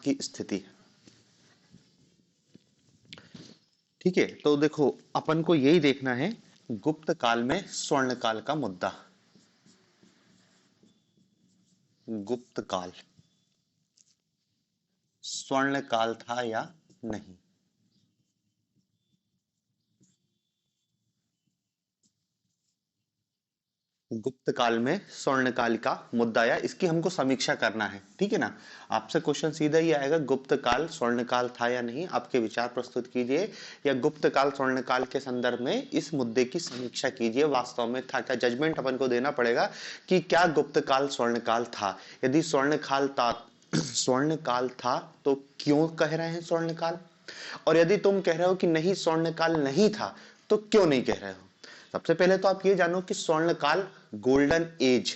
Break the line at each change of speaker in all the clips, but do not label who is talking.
की स्थिति है। ठीक है, तो देखो अपन को यही देखना है, गुप्त काल में स्वर्ण काल का मुद्दा। गुप्त काल स्वर्ण काल था या नहीं। गुप्त काल में स्वर्ण काल का मुद्दा या इसकी हमको समीक्षा करना है। ठीक है ना, आपसे क्वेश्चन सीधा ही आएगा, गुप्त काल स्वर्ण काल था या नहीं, आपके विचार प्रस्तुत कीजिए, या गुप्त काल स्वर्ण काल के संदर्भ में इस मुद्दे की समीक्षा कीजिए, वास्तव में था क्या। जजमेंट अपन को देना पड़ेगा कि क्या गुप्त काल स्वर्ण काल था। यदि स्वर्ण काल था स्वर्ण काल था तो क्यों कह रहे हैं स्वर्ण काल, और यदि तुम कह रहे हो कि नहीं स्वर्ण काल नहीं था तो क्यों नहीं कह रहे हो। सबसे पहले तो आप ये जानो कि स्वर्ण काल golden age,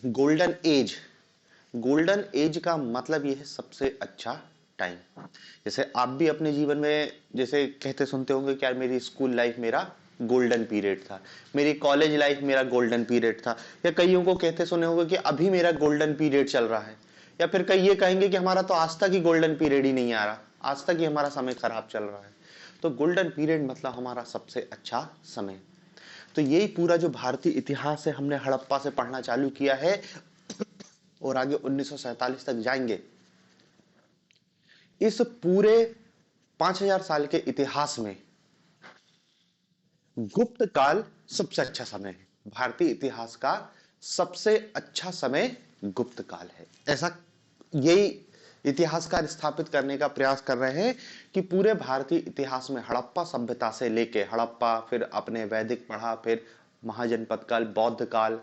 golden age, golden age का मतलब यह है सबसे अच्छा टाइम। जैसे आप भी अपने जीवन में जैसे कहते सुनते होंगे कि यार मेरी स्कूल लाइफ मेरा गोल्डन पीरियड था, मेरी कॉलेज लाइफ मेरा गोल्डन पीरियड था, या कईयों को कहते सुने होंगे कि अभी मेरा गोल्डन पीरियड चल रहा है, या फिर कई ये कहेंगे कि हमारा तो आज तक ही गोल्डन पीरियड ही नहीं आ रहा, आज तक ही हमारा समय खराब चल रहा है। तो गोल्डन पीरियड मतलब हमारा सबसे अच्छा समय। तो यही पूरा जो भारतीय इतिहास है हमने हड़प्पा से पढ़ना चालू किया है और आगे 1947 तक जाएंगे। इस पूरे 5000 साल के इतिहास में गुप्त काल सबसे अच्छा समय है। भारतीय इतिहास का सबसे अच्छा समय गुप्त काल है, ऐसा यही इतिहासकार स्थापित करने का प्रयास कर रहे हैं कि पूरे भारतीय इतिहास में हड़प्पा सभ्यता से लेके हड़प्पा, फिर अपने वैदिक पढ़ा, फिर महाजनपद काल, बौद्ध काल,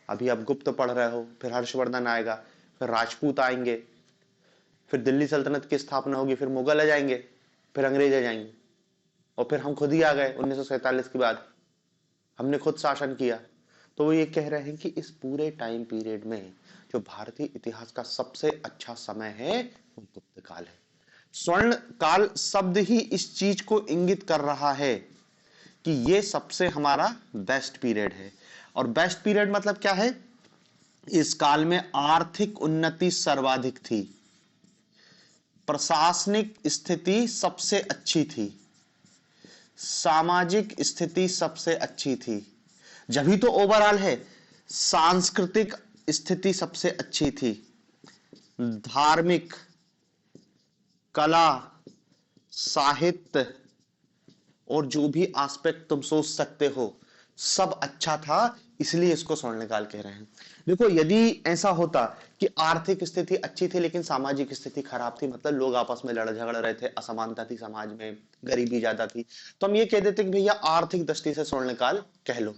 अभी आप गुप्त पढ़ रहे हो, फिर हर्षवर्धन आएगा, फिर राजपूत आएंगे, फिर दिल्ली सल्तनत की स्थापना होगी, फिर मुगल आ जाएंगे, फिर अंग्रेज आ जाएंगे, और फिर हम खुद ही आ गए 1947 के बाद, हमने खुद शासन किया। तो वो ये कह रहे हैं कि इस पूरे टाइम पीरियड में जो भारतीय इतिहास का सबसे अच्छा समय है वो गुप्त काल है। स्वर्ण काल शब्द ही इस चीज को इंगित कर रहा है कि ये सबसे हमारा बेस्ट पीरियड है। और बेस्ट पीरियड मतलब क्या है, इस काल में आर्थिक उन्नति सर्वाधिक थी, प्रशासनिक स्थिति सबसे अच्छी थी, सामाजिक स्थिति सबसे अच्छी थी, जभी तो ओवरऑल है, सांस्कृतिक स्थिति सबसे अच्छी थी, धार्मिक, कला, साहित्य और जो भी एस्पेक्ट तुम सोच सकते हो सब अच्छा था, इसलिए इसको स्वर्णकाल कह रहे हैं। देखो यदि ऐसा होता कि आर्थिक स्थिति अच्छी थी लेकिन सामाजिक स्थिति खराब थी, मतलब लोग आपस में लड़ झगड़ रहे थे, असमानता थी समाज में, गरीबी ज्यादा थी, तो हम ये कह देते कि भैया आर्थिक दृष्टि से स्वर्णकाल कह लो।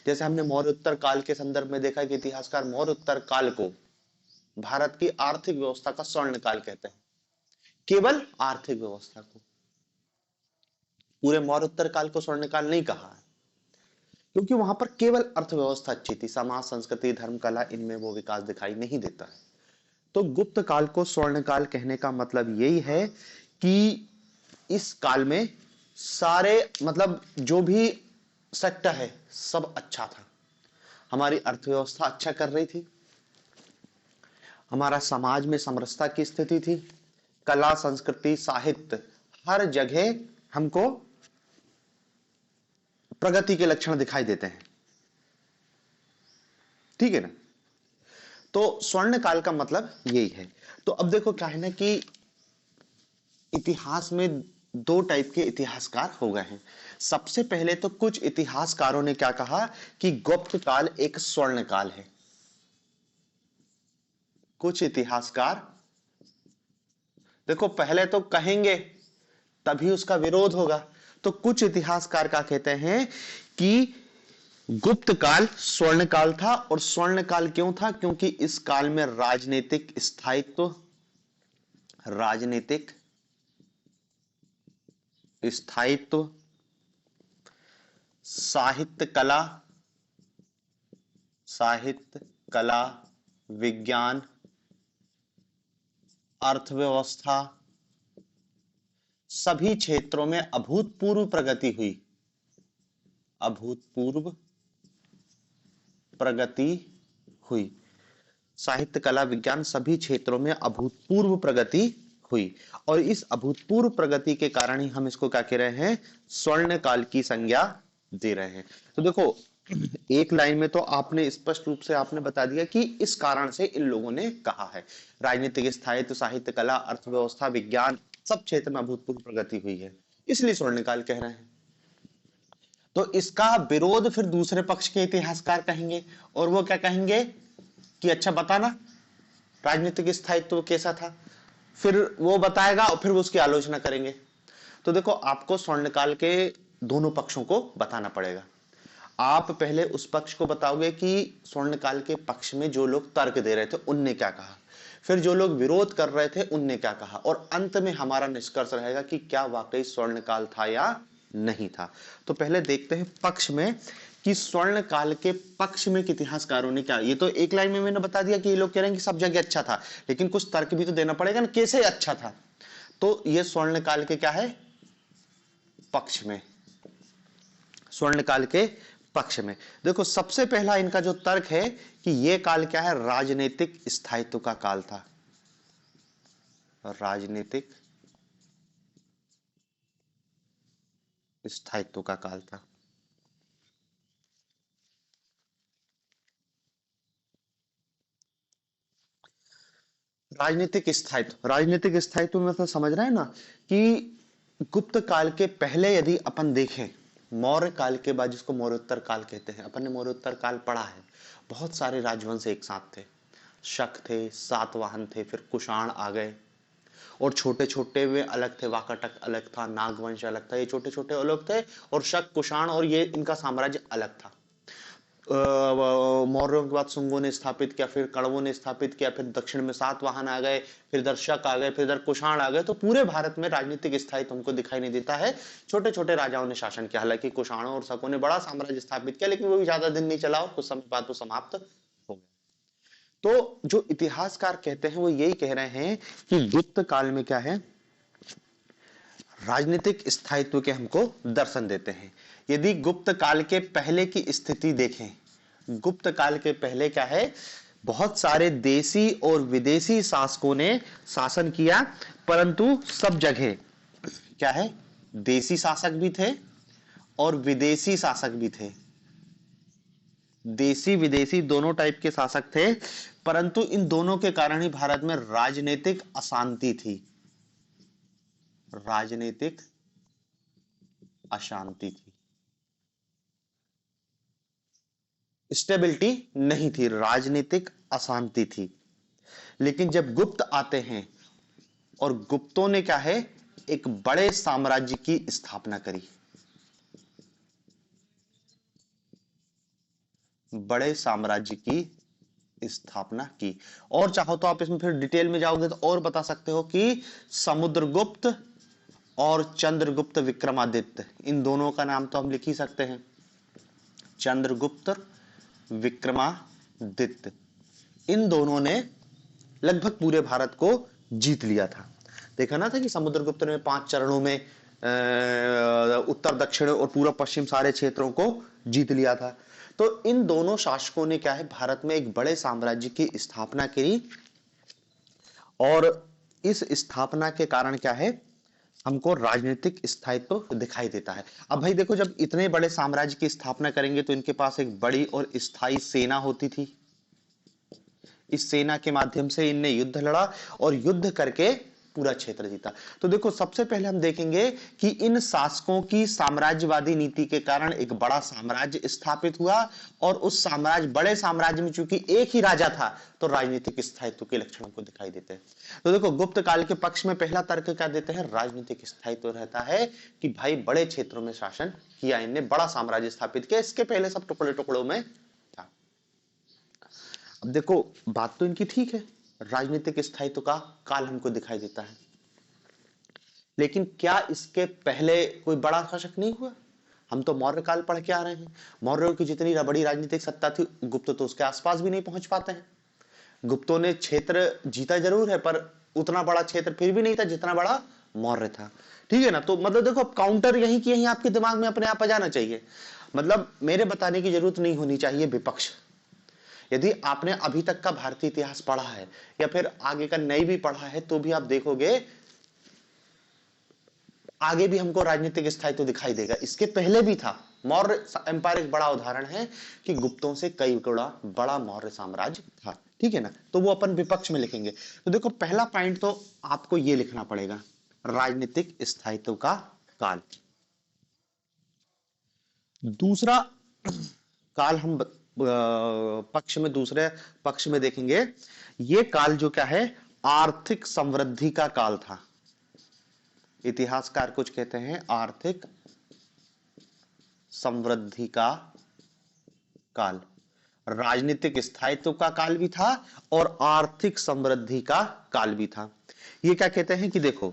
जैसे हमने मौर्योत्तर काल के संदर्भ में देखा कि इतिहासकार मौर्योत्तर काल को भारत की आर्थिक व्यवस्था का स्वर्णकाल कहते हैं, केवल आर्थिक व्यवस्था को, पूरे मौर्योत्तर काल को स्वर्णकाल नहीं कहा है, क्योंकि वहां पर केवल अर्थव्यवस्था अच्छी थी, समाज, संस्कृति, धर्म, कला, इनमें वो विकास दिखाई नहीं देता है। तो गुप्त काल को स्वर्ण काल कहने का मतलब यही है कि इस काल में सारे मतलब जो भी सेक्टर है सब अच्छा था, हमारी अर्थव्यवस्था अच्छा कर रही थी, हमारा समाज में समरसता की स्थिति थी, कला, संस्कृति, साहित्य, हर जगह हमको प्रगति के लक्षण दिखाई देते हैं। ठीक है ना, तो स्वर्ण काल का मतलब यही है। तो अब देखो क्या है ना कि इतिहास में दो टाइप के इतिहासकार हो गए हैं। सबसे पहले तो कुछ इतिहासकारों ने क्या कहा कि गुप्त काल एक स्वर्ण काल है, कुछ इतिहासकार, देखो पहले तो कहेंगे तभी उसका विरोध होगा, तो कुछ इतिहासकार क्या कहते हैं कि गुप्त काल स्वर्ण काल था, और स्वर्ण काल क्यों था, क्योंकि इस काल में राजनीतिक स्थायित्व, राजनीतिक स्थायित्व, साहित्य कला, साहित्य कला, विज्ञान, अर्थव्यवस्था, सभी क्षेत्रों में अभूतपूर्व प्रगति हुई, अभूतपूर्व प्रगति हुई। साहित्य, कला, विज्ञान सभी क्षेत्रों में अभूतपूर्व प्रगति हुई, और इस अभूतपूर्व प्रगति के कारण ही हम इसको क्या कह रहे हैं, स्वर्ण काल की संज्ञा दे रहे हैं। तो देखो एक लाइन में तो आपने स्पष्ट रूप से आपने बता दिया कि इस कारण से इन लोगों ने कहा है, राजनीतिक स्थायित्व, साहित्य, कला, अर्थव्यवस्था, विज्ञान सब क्षेत्र में अभूतपूर्व प्रगति हुई है, इसलिए स्वर्णकाल कह रहे हैं। तो इसका विरोध फिर दूसरे पक्ष के इतिहासकार कहेंगे, और वो क्या कहेंगे कि अच्छा बताना राजनीतिक स्थायित्व कैसा था, फिर वो बताएगा और फिर वो उसकी आलोचना करेंगे। तो देखो आपको स्वर्णकाल के दोनों पक्षों को बताना पड़ेगा। आप पहले उस पक्ष को बताओगे कि स्वर्णकाल के पक्ष में जो लोग तर्क दे रहे थे उनने क्या कहा, फिर जो लोग विरोध कर रहे थे उनने क्या कहा, और अंत में हमारा निष्कर्ष रहेगा कि क्या वाकई स्वर्णकाल था या नहीं था। तो पहले देखते हैं पक्ष में कि स्वर्णकाल के पक्ष में इतिहासकारों ने क्या, ये तो एक लाइन में मैंने बता दिया कि ये लोग कह रहे हैं कि सब जगह अच्छा था, लेकिन कुछ तर्क भी तो देना पड़ेगा ना कैसे अच्छा था। तो ये स्वर्णकाल के क्या है, पक्ष में, स्वर्णकाल के पक्ष में देखो सबसे पहला इनका जो तर्क है कि यह काल क्या है, राजनीतिक स्थायित्व का काल था, राजनीतिक स्थायित्व का काल था। राजनीतिक स्थायित्व में तो समझ रहे हैं ना कि गुप्त काल के पहले यदि अपन देखें, मौर्य काल के बाद जिसको मौर्योत्तर काल कहते हैं, अपन ने मौर्योत्तर काल पढ़ा है, बहुत सारे राजवंश एक साथ थे, शक थे, सातवाहन थे, फिर कुषाण आ गए, और छोटे छोटे वे अलग थे, वाकाटक अलग था, नागवंश अलग था, ये छोटे छोटे अलग थे, और शक, कुषाण और ये इनका साम्राज्य अलग था। मौर्यों के बाद शुंगों ने स्थापित किया, फिर कण्वों ने स्थापित किया, फिर दक्षिण में सातवाहन आ गए, फिर इधर शक आ गए, फिर इधर कुषाण आ गए। तो पूरे भारत में राजनीतिक स्थायित्व हमको दिखाई नहीं देता है, छोटे छोटे राजाओं ने शासन किया। हालांकि कुषाणों और शकों ने बड़ा साम्राज्य स्थापित किया, लेकिन वो भी ज्यादा दिन नहीं चला और कुछ समय बाद वो समाप्त हो गया। तो जो इतिहासकार कहते हैं वो यही कह रहे हैं कि गुप्त काल में क्या है, राजनीतिक स्थायित्व के हमको दर्शन देते हैं। यदि गुप्त काल के पहले की स्थिति देखें, गुप्त काल के पहले क्या है, बहुत सारे देसी और विदेशी शासकों ने शासन किया, परंतु सब जगह क्या है, देसी शासक भी थे और विदेशी शासक भी थे, देसी विदेशी दोनों टाइप के शासक थे, परंतु इन दोनों के कारण ही भारत में राजनीतिक अशांति थी, राजनीतिक अशांति थी, स्टेबिलिटी नहीं थी, राजनीतिक अशांति थी। लेकिन जब गुप्त आते हैं, और गुप्तों ने क्या है, एक बड़े साम्राज्य की स्थापना करी, बड़े साम्राज्य की स्थापना की। और चाहो तो आप इसमें फिर डिटेल में जाओगे तो और बता सकते हो कि समुद्रगुप्त और चंद्रगुप्त विक्रमादित्य, इन दोनों का नाम तो हम लिख ही सकते हैं, चंद्रगुप्त विक्रमादित्य, इन दोनों ने लगभग पूरे भारत को जीत लिया था। देखा ना था कि समुद्रगुप्त ने 5 चरणों में उत्तर दक्षिण और पूर्व पश्चिम सारे क्षेत्रों को जीत लिया था। तो इन दोनों शासकों ने क्या है, भारत में एक बड़े साम्राज्य की स्थापना की, और इस स्थापना के कारण क्या है, हमको राजनीतिक स्थायित्व दिखाई देता है। अब भाई देखो, जब इतने बड़े साम्राज्य की स्थापना करेंगे तो इनके पास एक बड़ी और स्थायी सेना होती थी, इस सेना के माध्यम से इनने युद्ध लड़ा और युद्ध करके पूरा क्षेत्र जीता। तो देखो सबसे पहले हम देखेंगे कि इन शासकों की साम्राज्यवादी नीति के कारण एक बड़ा साम्राज्य स्थापित हुआ, और उस साम्राज्य, बड़े साम्राज्य में चूंकि एक ही राजा था, तो राजनीतिक स्थायित्व के लक्षणों को दिखाई देते हैं। तो देखो गुप्त काल के पक्ष में पहला तर्क क्या देते हैं, राजनीतिक स्थायित्व रहता है कि भाई बड़े क्षेत्रों में शासन किया, इनने बड़ा साम्राज्य स्थापित किया, इसके पहले सब टुकड़े टुकड़ों में था। अब देखो बात तो इनकी ठीक है, राजनीतिक स्थायित्व का काल हमको दिखाई देता है, लेकिन क्या इसके पहले कोई बड़ा शासक नहीं हुआ? हम तो मौर्य काल पढ़ के आ रहे हैं, मौर्यों की जितनी बड़ी राजनीतिक सत्ता थी, गुप्त तो उसके आसपास भी नहीं पहुंच पाते हैं। गुप्तों ने क्षेत्र जीता जरूर है, पर उतना बड़ा क्षेत्र फिर भी नहीं था जितना बड़ा मौर्य था। ठीक है ना? तो मतलब देखो काउंटर यही की यही आपके दिमाग में अपने आप आ जाना चाहिए, मतलब मेरे बताने की जरूरत नहीं होनी चाहिए विपक्ष। यदि आपने अभी तक का भारतीय इतिहास पढ़ा है या फिर आगे का नहीं भी पढ़ा है तो भी आप देखोगे आगे भी हमको राजनीतिक स्थायित्व दिखाई देगा। इसके पहले भी था। मौर्य एम्पायर एक बड़ा उदाहरण है कि गुप्तों से कई गुणा बड़ा मौर्य साम्राज्य था। ठीक है ना, तो वो अपन विपक्ष में लिखेंगे। तो देखो पहला पॉइंट तो आपको ये लिखना पड़ेगा, राजनीतिक स्थायित्व का काल। दूसरा काल हम पक्ष में, दूसरे पक्ष में देखेंगे। ये काल जो क्या है, आर्थिक समृद्धि का काल था। इतिहासकार कुछ कहते हैं आर्थिक समृद्धि का काल। राजनीतिक स्थायित्व का काल भी था और आर्थिक समृद्धि का काल भी था। ये क्या कहते हैं कि देखो,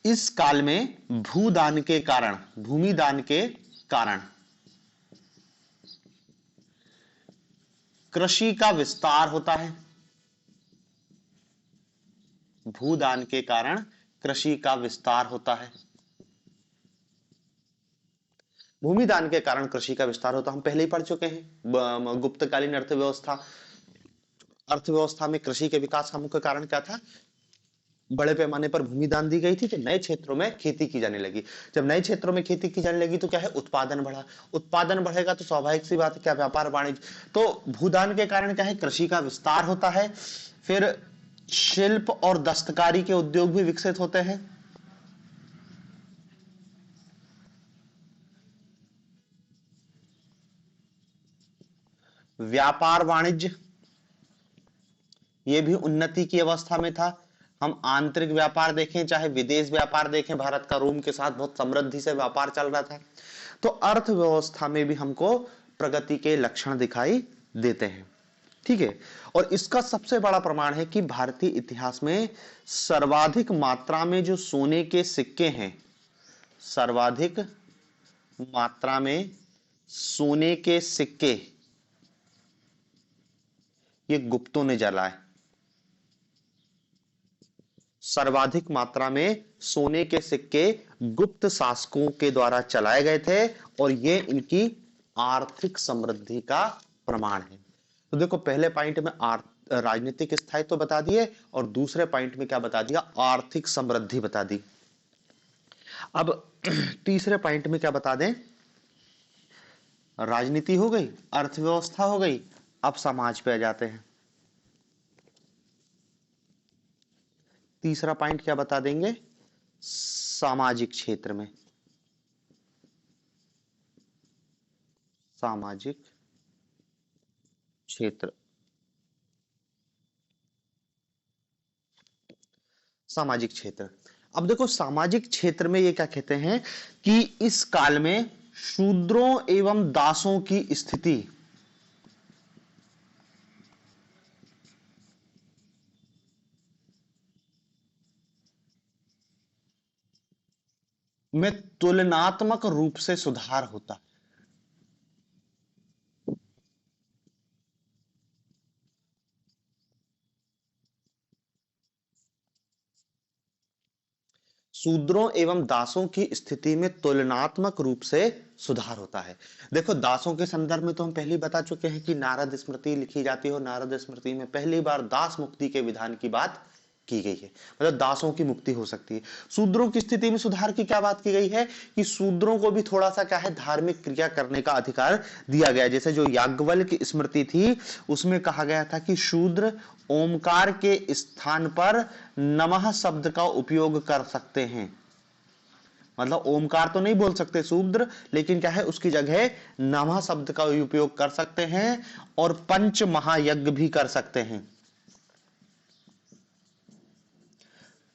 इस काल में भूदान के कारण, भूमि दान के कारण कृषि का विस्तार होता है। भूदान के कारण कृषि का विस्तार होता है। भूमि दान के कारण कृषि का विस्तार होता है, हम पहले ही पढ़ चुके हैं। गुप्तकालीन अर्थव्यवस्था में कृषि के विकास का मुख्य कारण क्या था? बड़े पैमाने पर भूमि दान दी गई थी तो नए क्षेत्रों में खेती की जाने लगी। जब नए क्षेत्रों में खेती की जाने लगी तो क्या है, उत्पादन बढ़ा। उत्पादन बढ़ेगा तो स्वाभाविक सी बात है क्या, व्यापार वाणिज्य। तो भूदान के कारण क्या है, कृषि का विस्तार होता है। फिर शिल्प और दस्तकारी के उद्योग भी विकसित होते हैं। व्यापार वाणिज्य ये भी उन्नति की अवस्था में था। हम आंतरिक व्यापार देखें चाहे विदेश व्यापार देखें, भारत का रोम के साथ बहुत समृद्धि से व्यापार चल रहा था। तो अर्थव्यवस्था में भी हमको प्रगति के लक्षण दिखाई देते हैं। ठीक है, और इसका सबसे बड़ा प्रमाण है कि भारतीय इतिहास में सर्वाधिक मात्रा में जो सोने के सिक्के हैं, सर्वाधिक मात्रा में सोने के सिक्के ये गुप्तों ने जलाए। सर्वाधिक मात्रा में सोने के सिक्के गुप्त शासकों के द्वारा चलाए गए थे और ये इनकी आर्थिक समृद्धि का प्रमाण है। तो देखो पहले पॉइंट में राजनीतिक स्थायित्व तो बता दिए और दूसरे पॉइंट में क्या बता दिया, आर्थिक समृद्धि बता दी। अब तीसरे पॉइंट में क्या बता दें, राजनीति हो गई, अर्थव्यवस्था हो गई, अब समाज पे आ जाते हैं। तीसरा पॉइंट क्या बता देंगे, सामाजिक क्षेत्र में, सामाजिक क्षेत्र, सामाजिक क्षेत्र। अब देखो सामाजिक क्षेत्र में ये क्या कहते हैं कि इस काल में शूद्रों एवं दासों की स्थिति में तुलनात्मक रूप से सुधार होता। शूद्रों एवं दासों की स्थिति में तुलनात्मक रूप से सुधार होता है। देखो दासों के संदर्भ में तो हम पहले ही बता चुके हैं कि नारद स्मृति लिखी जाती है और नारद स्मृति में पहली बार दास मुक्ति के विधान की बात की गई है, मतलब दासों की मुक्ति हो सकती है। शूद्रों की स्थिति में सुधार की क्या बात की गई है कि शूद्रों को भी थोड़ा सा क्या है, धार्मिक क्रिया करने का अधिकार दिया गया। जैसे जो याज्ञवल्क्य की स्मृति थी उसमें कहा गया था कि शूद्र ओमकार के स्थान पर नमः शब्द का उपयोग कर सकते हैं। मतलब ओमकार तो नहीं बोल सकते शूद्र, लेकिन क्या है उसकी जगह नमः शब्द का उपयोग कर सकते हैं और पंच महायज्ञ भी कर सकते हैं।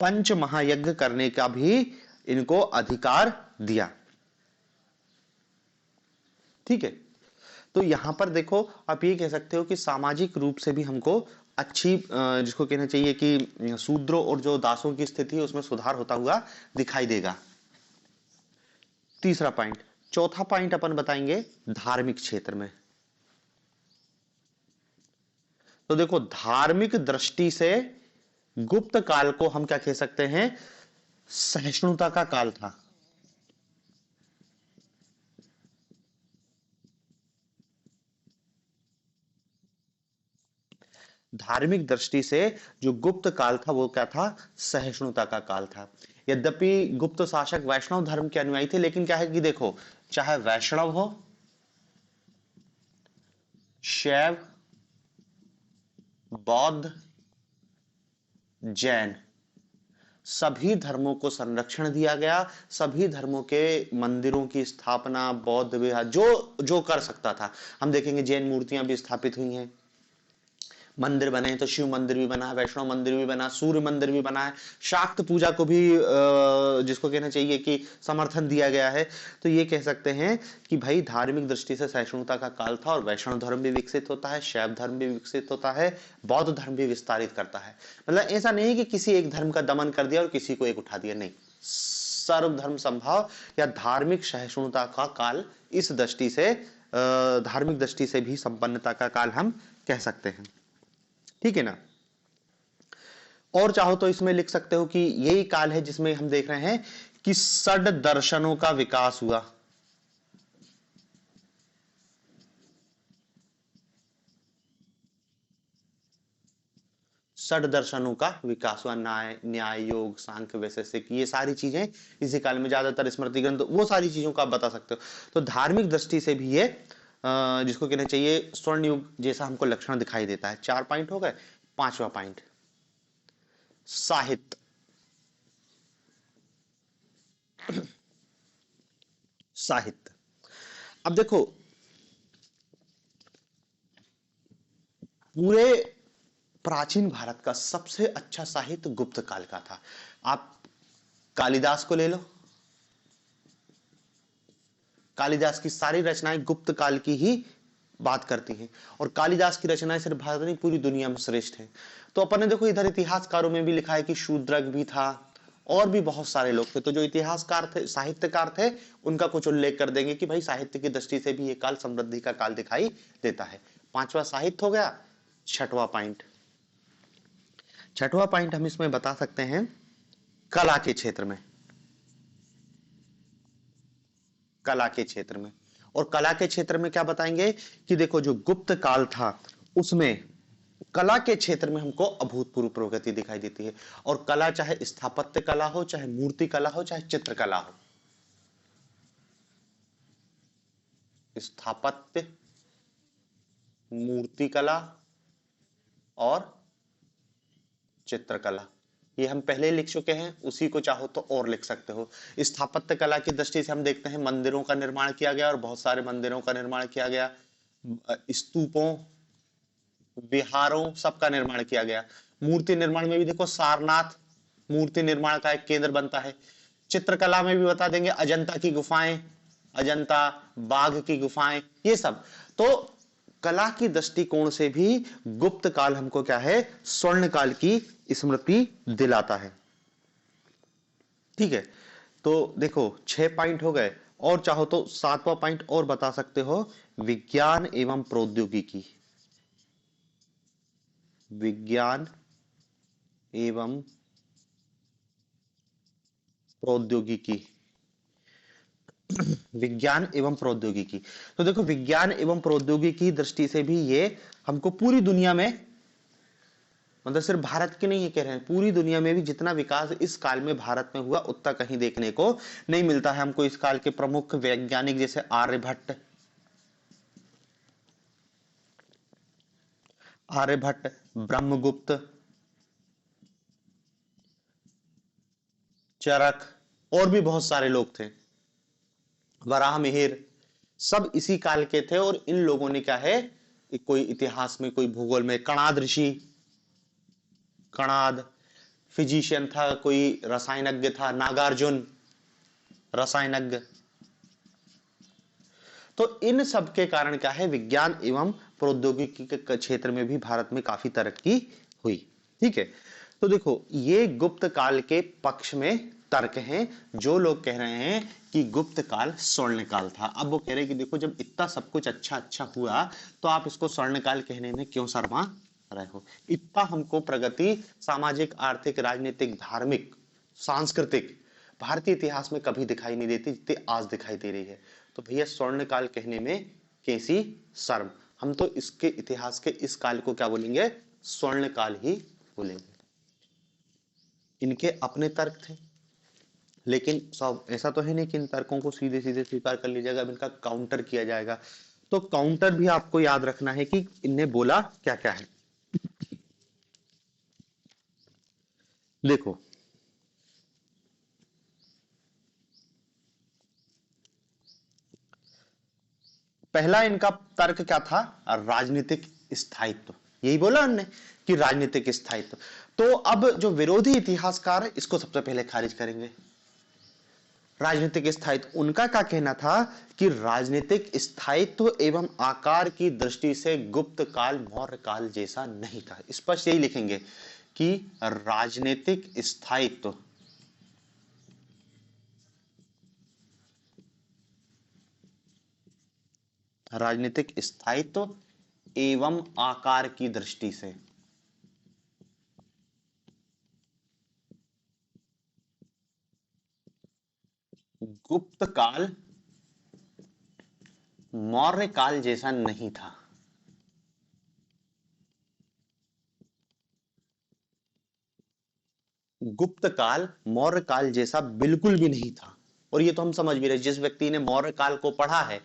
पंच महायज्ञ करने का भी इनको अधिकार दिया। ठीक है, तो यहां पर देखो आप ये कह सकते हो कि सामाजिक रूप से भी हमको अच्छी, जिसको कहना चाहिए कि शूद्रों और जो दासों की स्थिति है उसमें सुधार होता हुआ दिखाई देगा। तीसरा पॉइंट। चौथा पॉइंट अपन बताएंगे धार्मिक क्षेत्र में। तो देखो धार्मिक दृष्टि से गुप्त काल को हम क्या कह सकते हैं, सहिष्णुता का काल था। धार्मिक दृष्टि से जो गुप्त काल था वो क्या था, सहिष्णुता का काल था। यद्यपि गुप्त शासक वैष्णव धर्म के अनुयायी थे, लेकिन क्या है कि देखो, चाहे वैष्णव हो, शैव, बौद्ध, जैन, सभी धर्मों को संरक्षण दिया गया। सभी धर्मों के मंदिरों की स्थापना, बौद्ध विहार, जो जो कर सकता था। हम देखेंगे जैन मूर्तियां भी स्थापित हुई हैं, मंदिर बने हैं, तो शिव मंदिर भी बना है, वैष्णव मंदिर भी बना, सूर्य मंदिर भी बना है, शाक्त पूजा को भी जिसको कहना चाहिए कि समर्थन दिया गया है। तो ये कह सकते हैं कि भाई धार्मिक दृष्टि से सहिष्णुता का काल था, और वैष्णव धर्म भी विकसित होता है, शैव धर्म भी विकसित होता है, बौद्ध धर्म भी विस्तारित करता है। मतलब ऐसा नहीं है कि किसी एक धर्म का दमन कर दिया और किसी को एक उठा दिया, नहीं, सर्वधर्म संभाव या धार्मिक सहिष्णुता का काल, इस दृष्टि से धार्मिक दृष्टि से भी संपन्नता का काल हम कह सकते हैं। ठीक है ना। और चाहो तो इसमें लिख सकते हो कि यही काल है जिसमें हम देख रहे हैं कि षड दर्शनों का विकास हुआ। षड दर्शनों का विकास हुआ, न्याय, योग, सांख्य, वैशेषिक, ये सारी चीजें इसी काल में, ज्यादातर स्मृति ग्रंथ, वो सारी चीजों को आप बता सकते हो। तो धार्मिक दृष्टि से भी ये जिसको कहना चाहिए स्वर्ण युग जैसा हमको लक्षण दिखाई देता है। 4 पॉइंट हो गए। 5वां पॉइंट, साहित्य। साहित्य, अब देखो, पूरे प्राचीन भारत का सबसे अच्छा साहित्य गुप्त काल का था। आप कालिदास को ले लो, कालिदास की सारी रचनाएं गुप्त काल की ही बात करती हैं, और कालिदास की रचनाएं सिर्फ भारत नहीं पूरी दुनिया में श्रेष्ठ हैं। तो अपन ने देखो इधर इतिहासकारों में भी लिखा है कि शूद्रक भी था, और भी बहुत सारे लोग थे। तो जो इतिहासकार थे, साहित्यकार थे, उनका कुछ उल्लेख कर देंगे कि भाई साहित्य की दृष्टि से भी ये काल समृद्धि का काल दिखाई देता है। 5वां साहित्य हो गया। 6वां पॉइंट, 6वां पॉइंट हम इसमें बता सकते हैं कला के क्षेत्र में, कला के क्षेत्र में। और कला के क्षेत्र में क्या बताएंगे कि देखो जो गुप्त काल था उसमें कला के क्षेत्र में हमको अभूतपूर्व प्रगति दिखाई देती है। और कला चाहे स्थापत्य कला हो, चाहे मूर्ति कला हो, चाहे चित्रकला हो, स्थापत्य, मूर्ति कला और चित्रकला, ये हम पहले लिख चुके हैं, उसी को चाहो तो और लिख सकते हो। स्थापत्य कला की दृष्टि से हम देखते हैं मंदिरों का निर्माण किया गया, और बहुत सारे मंदिरों का निर्माण किया गया, स्तूपों, विहारों, सबका निर्माण किया गया। मूर्ति निर्माण में भी देखो सारनाथ मूर्ति निर्माण का एक केंद्र बनता है। चित्रकला में भी बता देंगे अजंता की गुफाएं, अजंता, बाघ की गुफाएं, ये सब। तो कला की दृष्टिकोण से भी गुप्त काल हमको क्या है, स्वर्ण काल की स्मृति दिलाता है। ठीक है, तो देखो 6 पॉइंट हो गए, और चाहो तो 7वां पॉइंट और बता सकते हो, विज्ञान एवं प्रौद्योगिकी। विज्ञान एवं प्रौद्योगिकी, विज्ञान एवं प्रौद्योगिकी। तो देखो विज्ञान एवं प्रौद्योगिकी दृष्टि से भी ये हमको पूरी दुनिया में, मतलब सिर्फ भारत के नहीं, ये कह रहे हैं पूरी दुनिया में भी जितना विकास इस काल में भारत में हुआ उतना कहीं देखने को नहीं मिलता है हमको। इस काल के प्रमुख वैज्ञानिक जैसे आर्यभट्ट, आर्यभट्ट, ब्रह्मगुप्त, चरक, और भी बहुत सारे लोग थे, वराह मिहिर, सब इसी काल के थे। और इन लोगों ने क्या है, कोई इतिहास में, कोई भूगोल में, कणाद ऋषि, कणाद फिजिशियन था, कोई रसायनज्ञ था, नागार्जुन रसायनज्ञ। तो इन सब के कारण क्या है, विज्ञान एवं प्रौद्योगिकी के क्षेत्र में भी भारत में काफी तरक्की हुई। ठीक है, तो देखो ये गुप्त काल के पक्ष में तर्क हैं। जो लोग कह रहे हैं कि गुप्त काल स्वर्ण काल था, अब वो कह रहे हैं कि देखो जब इतना सब कुछ अच्छा अच्छा हुआ तो आप इसको स्वर्ण काल कहने में क्यों शर्मा रहे हो। इतना हमको प्रगति सामाजिक, आर्थिक, राजनीतिक, धार्मिक, सांस्कृतिक भारतीय इतिहास में कभी दिखाई नहीं देती जितनी आज दिखाई दे रही है। तो भैया स्वर्ण काल कहने में कैसी शर्म। हम तो इसके इतिहास के इस काल को क्या बोलेंगे, स्वर्ण काल ही बोलेंगे। इनके अपने तर्क थे, लेकिन सब ऐसा तो है नहीं कि इन तर्कों को सीधे सीधे स्वीकार कर लिया जाएगा, अब इनका काउंटर किया जाएगा। तो काउंटर भी आपको याद रखना है कि इनने बोला क्या क्या है। देखो, पहला इनका तर्क क्या था? राजनीतिक स्थायित्व। यही बोला उन्होंने कि राजनीतिक स्थायित्व। तो अब जो विरोधी इतिहासकार है इसको सबसे पहले खारिज करेंगे। राजनीतिक स्थायित्व, उनका क्या कहना था कि राजनीतिक स्थायित्व एवं आकार की दृष्टि से गुप्त काल मौर्य काल जैसा नहीं था। स्पष्ट यही लिखेंगे कि राजनीतिक स्थायित्व राजनीतिक स्थायित्व एवं आकार की दृष्टि से गुप्त काल मौर्य काल जैसा नहीं था। गुप्त काल मौर्य काल जैसा बिल्कुल भी नहीं था। और ये तो हम समझ भी रहे, जिस व्यक्ति ने मौर्य काल को पढ़ा है,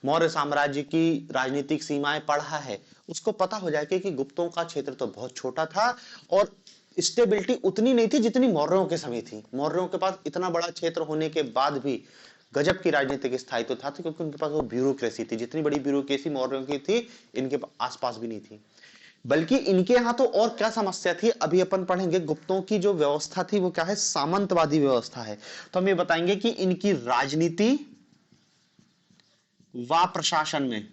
मौर्य साम्राज्य की राजनीतिक सीमाएं पढ़ा है, उसको पता हो जाएगा कि गुप्तों का क्षेत्र तो बहुत छोटा था और स्टेबिलिटी उतनी नहीं थी जितनी मौर्यों के समय थी। मौर्यों के पास इतना बड़ा क्षेत्र होने के बाद भी गजब की राजनीतिक स्थायित्व था, क्योंकि उनके पास वो ब्यूरोक्रेसी थी। जितनी बड़ी ब्यूरोक्रेसी मौर्यों की थी, इनके आसपास भी नहीं थी। बल्कि इनके यहां तो और क्या समस्या थी, अभी अपन पढ़ेंगे। गुप्तों की जो व्यवस्था थी वो क्या है? सामंतवादी व्यवस्था है। तो हम ये बताएंगे कि इनकी राजनीति व प्रशासन में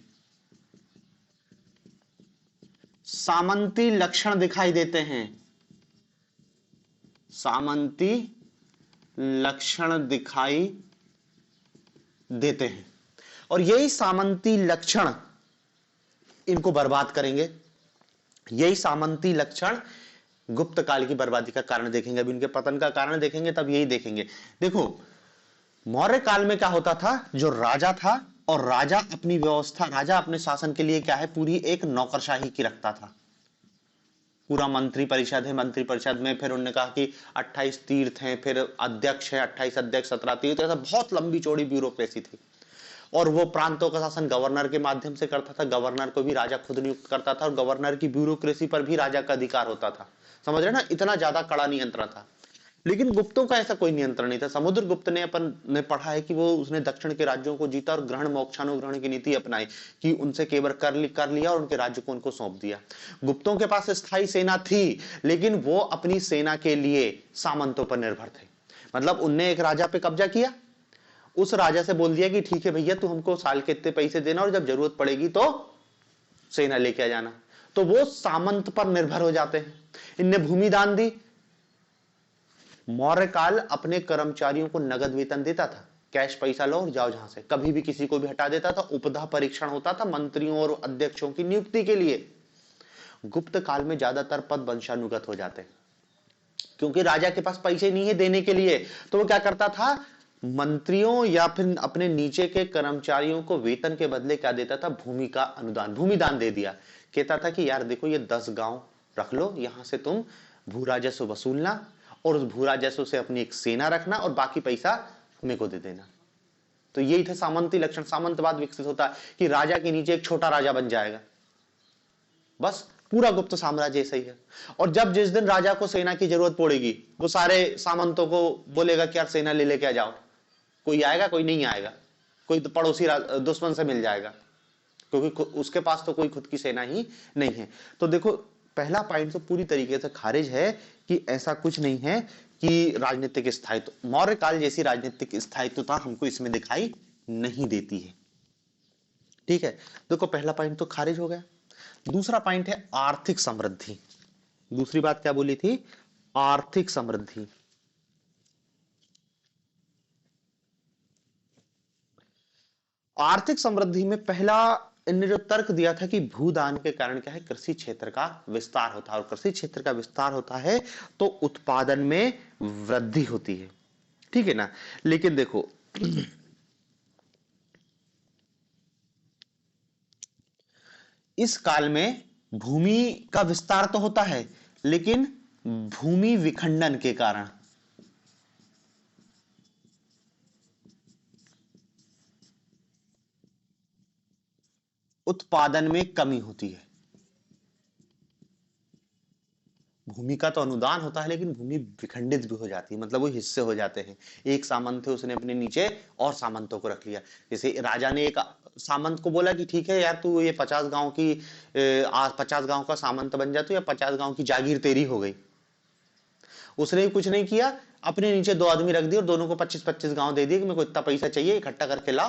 सामंती लक्षण दिखाई देते हैं। सामंती लक्षण दिखाई देते हैं और यही सामंती लक्षण इनको बर्बाद करेंगे। यही सामंती लक्षण गुप्त काल की बर्बादी का कारण देखेंगे। अब इनके पतन का कारण देखेंगे तब यही देखेंगे। देखो, मौर्य काल में क्या होता था? जो राजा था, और राजा अपनी व्यवस्था, राजा अपने शासन के लिए क्या है, पूरी एक नौकरशाही की रखता था। पूरा मंत्री परिषद है, मंत्री परिषद में फिर उन्होंने कहा कि 28 तीर्थ हैं, फिर अध्यक्ष है 28 अध्यक्ष, 17 तीर्थ, ऐसा बहुत लंबी चौड़ी ब्यूरोक्रेसी थी। और वो प्रांतों का शासन गवर्नर के माध्यम से करता था। गवर्नर को भी राजा खुद नियुक्त करता था और गवर्नर की ब्यूरोक्रेसी पर भी राजा का अधिकार होता था। समझ रहे ना, इतना ज्यादा कड़ा नियंत्रण था। लेकिन गुप्तों का ऐसा कोई नियंत्रण नहीं था। समुद्रगुप्त ने अपन ने पढ़ा है कि वो उसने दक्षिण के राज्यों को जीता और ग्रहण मोक्षानुग्रहण की नीति अपनाई कि उनसे केवल कर लिया और उनके राज्य को उनको सौंप दिया। गुप्तों के पास स्थायी सेना थी, लेकिन वो अपनी सेना के लिए सामंतों पर निर्भर थे। मतलब उनने एक राजा पे कब्जा किया, उस राजा से बोल दिया कि ठीक है भैया, तू हमको साल के इतने पैसे देना और जब जरूरत पड़ेगी तो सेना लेके आ जाना। तो वो सामंत पर निर्भर हो जाते हैं। इनने भूमि दान दी। मौर्य काल अपने कर्मचारियों को नगद वेतन देता था, कैश पैसा लो और जाओ जहां से, कभी भी किसी को भी हटा देता था। उपधा परीक्षण होता था मंत्रियों और अध्यक्षों की नियुक्ति के लिए। गुप्त काल में ज्यादातर पद वंशानुगत हो जाते, क्योंकि राजा के पास पैसे नहीं है देने के लिए। तो वो क्या करता था? मंत्रियों या फिर अपने नीचे के कर्मचारियों को वेतन के बदले क्या देता था? भूमि का अनुदान, भूमि दान दे दिया। कहता था कि यार देखो, ये 10 गांव रख लो, यहां से तुम भू राजस्व वसूलना और उस भू राजस्व से अपनी एक सेना रखना और बाकी पैसा मेरे को दे देना। तो यही था सामंती लक्षण। सामंतवाद विकसित होता है कि राजा के नीचे एक छोटा राजा बन जाएगा, बस पूरा गुप्त साम्राज्य ऐसा ही है। और जब जिस दिन राजा को सेना की जरूरत पड़ेगी, वो सारे सामंतों को बोलेगा कि यार सेना ले लेके आ जाओ। कोई आएगा, कोई नहीं आएगा, कोई पड़ोसी दुश्मन से मिल जाएगा, क्योंकि उसके पास तो कोई खुद की सेना ही नहीं है। तो देखो, पहला पॉइंट तो पूरी तरीके से खारिज है कि ऐसा कुछ नहीं है कि राजनीतिक स्थायित्व, मौर्य काल जैसी राजनीतिक स्थायित्वता हमको इसमें दिखाई नहीं देती है। ठीक है, देखो पहला पॉइंट तो खारिज हो गया। दूसरा पॉइंट है आर्थिक समृद्धि। दूसरी बात क्या बोली थी? आर्थिक समृद्धि। आर्थिक समृद्धि में पहला इन्होंने जो तर्क दिया था कि भूदान के कारण क्या है? कृषि क्षेत्र का विस्तार होता है, और कृषि क्षेत्र का विस्तार होता है तो उत्पादन में वृद्धि होती है। ठीक है ना? लेकिन देखो, इस काल में भूमि का विस्तार तो होता है, लेकिन भूमि विखंडन के कारण उत्पादन में कमी होती है। भूमि का तो अनुदान होता है, लेकिन भूमि विखंडित भी हो जाती है, मतलब वो हिस्से हो जाते हैं। एक सामंत थे, उसने अपने नीचे और सामंतों को रख लिया। जैसे राजा ने एक सामंत को बोला कि ठीक है यार, तू ये 50 गांव की 50 गांव का सामंत बन जा, तू या 50 गांव की जागीर तेरी हो गई। उसने कुछ नहीं किया, अपने नीचे 2 आदमी रख दिए और दोनों को 25-25 गांव दे दिए कि मेरे को इतना पैसा चाहिए, इकट्ठा करके ला,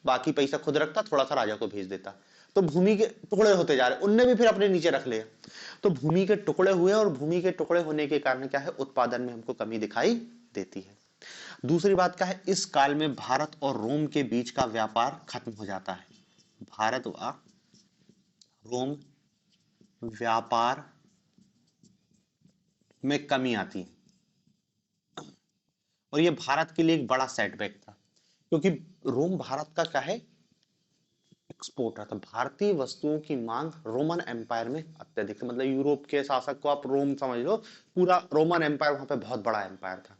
बाकी पैसा खुद रखता, थोड़ा सा राजा को भेज देता। तो भूमि के टुकड़े होते जा रहे, उनने भी फिर अपने नीचे रख लिया। तो भूमि के टुकड़े हुए, और भूमि के टुकड़े होने के कारण क्या है, उत्पादन में हमको कमी दिखाई देती है। दूसरी बात क्या है, इस काल में भारत और रोम के बीच का व्यापार खत्म हो जाता है। भारत व रोम व्यापार में कमी आती है, और यह भारत के लिए एक बड़ा सेटबैक था, क्योंकि रोम भारत का क्या है, एक्सपोर्टर था। भारतीय वस्तुओं की मांग रोमन एम्पायर में अत्यधिक थी, मतलब यूरोप के शासक को आप रोम समझ लो, पूरा रोमन एम्पायर वहां पे बहुत बड़ा एम्पायर था।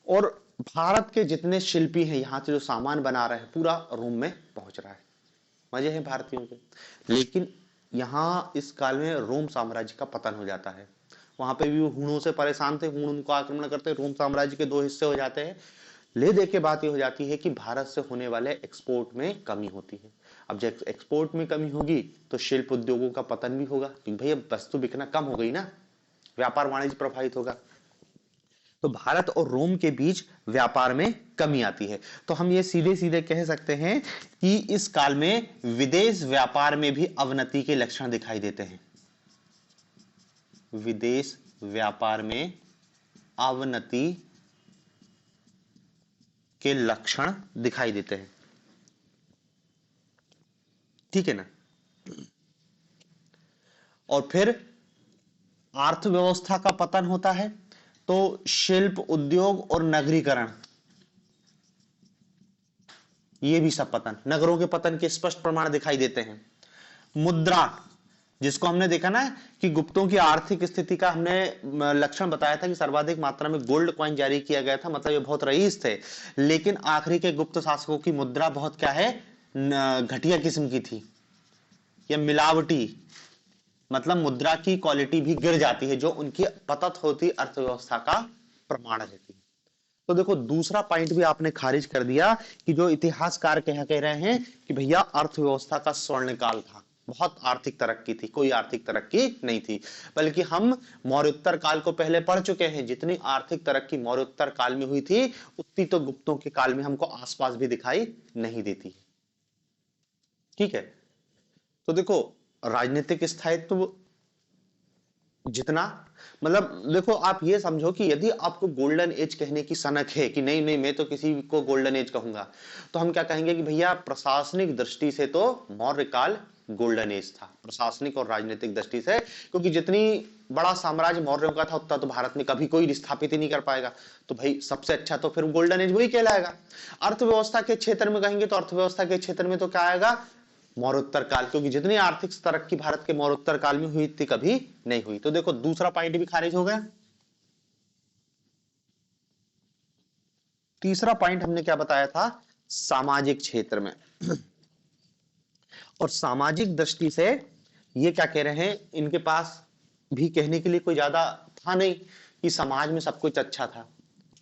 और भारत के जितने शिल्पी हैं, यहां से जो सामान बना रहे हैं, पूरा रोम में पहुंच रहा है। मजे हैं भारतीयों के। लेकिन यहाँ इस काल में रोम साम्राज्य का पतन हो जाता है। वहां पे भी वो हूणों से परेशान थे, हूण उनको आक्रमण करते, रोम साम्राज्य के 2 हिस्से हो जाते हैं। ले दे के बात ये हो जाती है कि भारत से होने वाले एक्सपोर्ट में कमी होती है। अब जब एक्सपोर्ट में कमी होगी तो शिल्प उद्योगों का पतन भी होगा, क्योंकि भाई अब वस्तु बिकना कम हो गई ना, व्यापार वाणिज्य प्रभावित होगा। तो भारत और रोम के बीच व्यापार में कमी आती है। तो हम ये सीधे सीधे कह सकते हैं कि इस काल में विदेश व्यापार में भी अवनति के लक्षण दिखाई देते हैं। विदेश व्यापार में अवनति के लक्षण दिखाई देते हैं, ठीक है ना। और फिर अर्थव्यवस्था का पतन होता है, तो शिल्प उद्योग और नगरीकरण, ये भी सब पतन, नगरों के पतन के स्पष्ट प्रमाण दिखाई देते हैं। मुद्रा, जिसको हमने देखा ना कि गुप्तों की आर्थिक स्थिति का हमने लक्षण बताया था कि सर्वाधिक मात्रा में गोल्ड कॉइन जारी किया गया था, मतलब ये बहुत रईस थे। लेकिन आखिरी के गुप्त शासकों की मुद्रा बहुत क्या है, घटिया किस्म की थी या मिलावटी, मतलब मुद्रा की क्वालिटी भी गिर जाती है, जो उनकी पतत होती अर्थव्यवस्था का प्रमाण रहती है। तो देखो, दूसरा पॉइंट भी आपने खारिज कर दिया कि जो इतिहासकार कह रहे हैं कि भैया अर्थव्यवस्था का स्वर्णकाल था, बहुत आर्थिक तरक्की थी। कोई आर्थिक तरक्की नहीं थी, बल्कि हम मौर्योत्तर काल को पहले पढ़ चुके हैं। जितनी आर्थिक तरक्की मौर्योत्तर काल में हुई थी, उतनी तो गुप्तों के काल में हमको आसपास भी दिखाई नहीं देती, ठीक है। तो देखो, राजनीतिक स्थायित्व जितना, मतलब देखो, आप ये समझो कि यदि आपको गोल्डन एज कहने की सनक है कि नहीं नहीं मैं तो किसी को गोल्डन एज कहूंगा, तो हम क्या कहेंगे कि भैया प्रशासनिक दृष्टि से तो मौर्य काल गोल्डन एज था, प्रशासनिक और राजनीतिक दृष्टि से, क्योंकि जितनी बड़ा साम्राज्य मौर्यों का था, उतना तो भारत में कभी कोई स्थापित ही नहीं कर पाएगा। तो भाई सबसे अच्छा तो फिर गोल्डन एज वही कहलाएगा। अर्थव्यवस्था के क्षेत्र में कहेंगे तो अर्थव्यवस्था के क्षेत्र में तो क्या आएगा, मौर्योत्तर काल, क्योंकि जितनी आर्थिक तरक्की भारत के मौर्योत्तर काल में हुई थी, कभी नहीं हुई। तो देखो, दूसरा पॉइंट भी खारिज हो गया। तीसरा पॉइंट हमने क्या बताया था, सामाजिक क्षेत्र में। और सामाजिक दृष्टि से ये क्या कह रहे हैं, इनके पास भी कहने के लिए कोई ज्यादा था नहीं कि समाज में सब कुछ अच्छा था,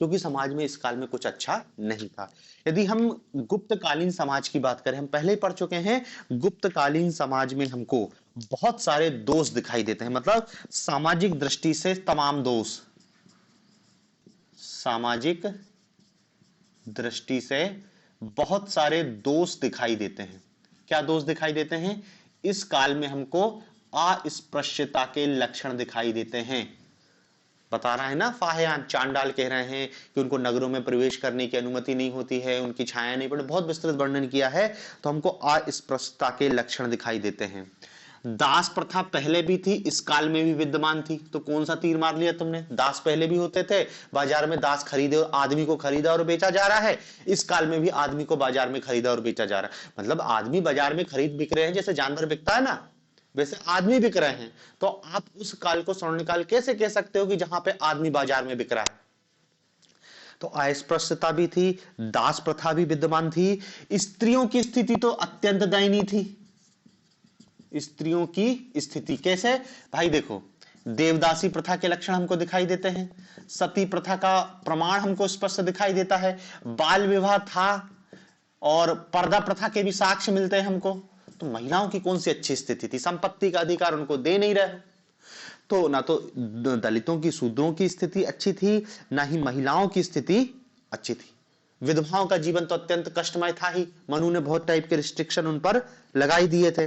क्योंकि समाज में इस काल में कुछ अच्छा नहीं था। यदि हम गुप्तकालीन समाज की बात करें, हम पहले ही पढ़ चुके हैं, गुप्तकालीन समाज में हमको बहुत सारे दोष दिखाई देते हैं, मतलब सामाजिक दृष्टि से तमाम दोष, सामाजिक दृष्टि से बहुत सारे दोष दिखाई देते हैं। क्या दोष दिखाई देते हैं, इस काल में हमको अस्पृश्यता के लक्षण दिखाई देते हैं। बता रहा है ना फाहियान, चांडाल कह रहे हैं कि उनको नगरों में प्रवेश करने की अनुमति नहीं होती है, उनकी छाया नहीं पड़ती, बहुत विस्तृत वर्णन किया है। तो हमको अस्पृश्यता के लक्षण दिखाई देते हैं। दास प्रथा पहले भी थी, इस काल में भी विद्यमान थी। तो कौन सा तीर मार लिया तुमने? दास पहले भी होते थे, बाजार में दास खरीदे और आदमी को खरीदा और बेचा जा रहा है, इस काल में भी आदमी को बाजार में खरीदा और बेचा जा रहा है। मतलब आदमी बाजार में खरीद बिक रहे हैं, जैसे जानवर बिकता है ना, वैसे आदमी बिक रहे हैं। तो आप उस काल को स्वर्णकाल कैसे कह सकते हो कि जहां पे आदमी बाजार में बिक रहा है? तो अस्पृश्यता भी थी, दास प्रथा भी विद्यमान थी, स्त्रियों की स्थिति तो अत्यंत दयनीय थी। स्त्रियों की स्थिति कैसे? भाई देखो, देवदासी प्रथा के लक्षण हमको दिखाई देते हैं, सती प्रथा का प्रमाण हमको स्पष्ट दिखाई देता है, बाल विवाह था, और पर्दा प्रथा के भी साक्ष्य मिलते हैं हमको। तो महिलाओं की कौन सी अच्छी स्थिति थी? संपत्ति का अधिकार उनको दे नहीं रहे। तो ना तो दलितों की, शूद्रों की स्थिति अच्छी थी, ना ही महिलाओं की स्थिति अच्छी थी। विधवाओं का जीवन तो अत्यंत कष्टमय था ही, मनु ने बहुत टाइप के रिस्ट्रिक्शन उन पर लगाई दिए थे।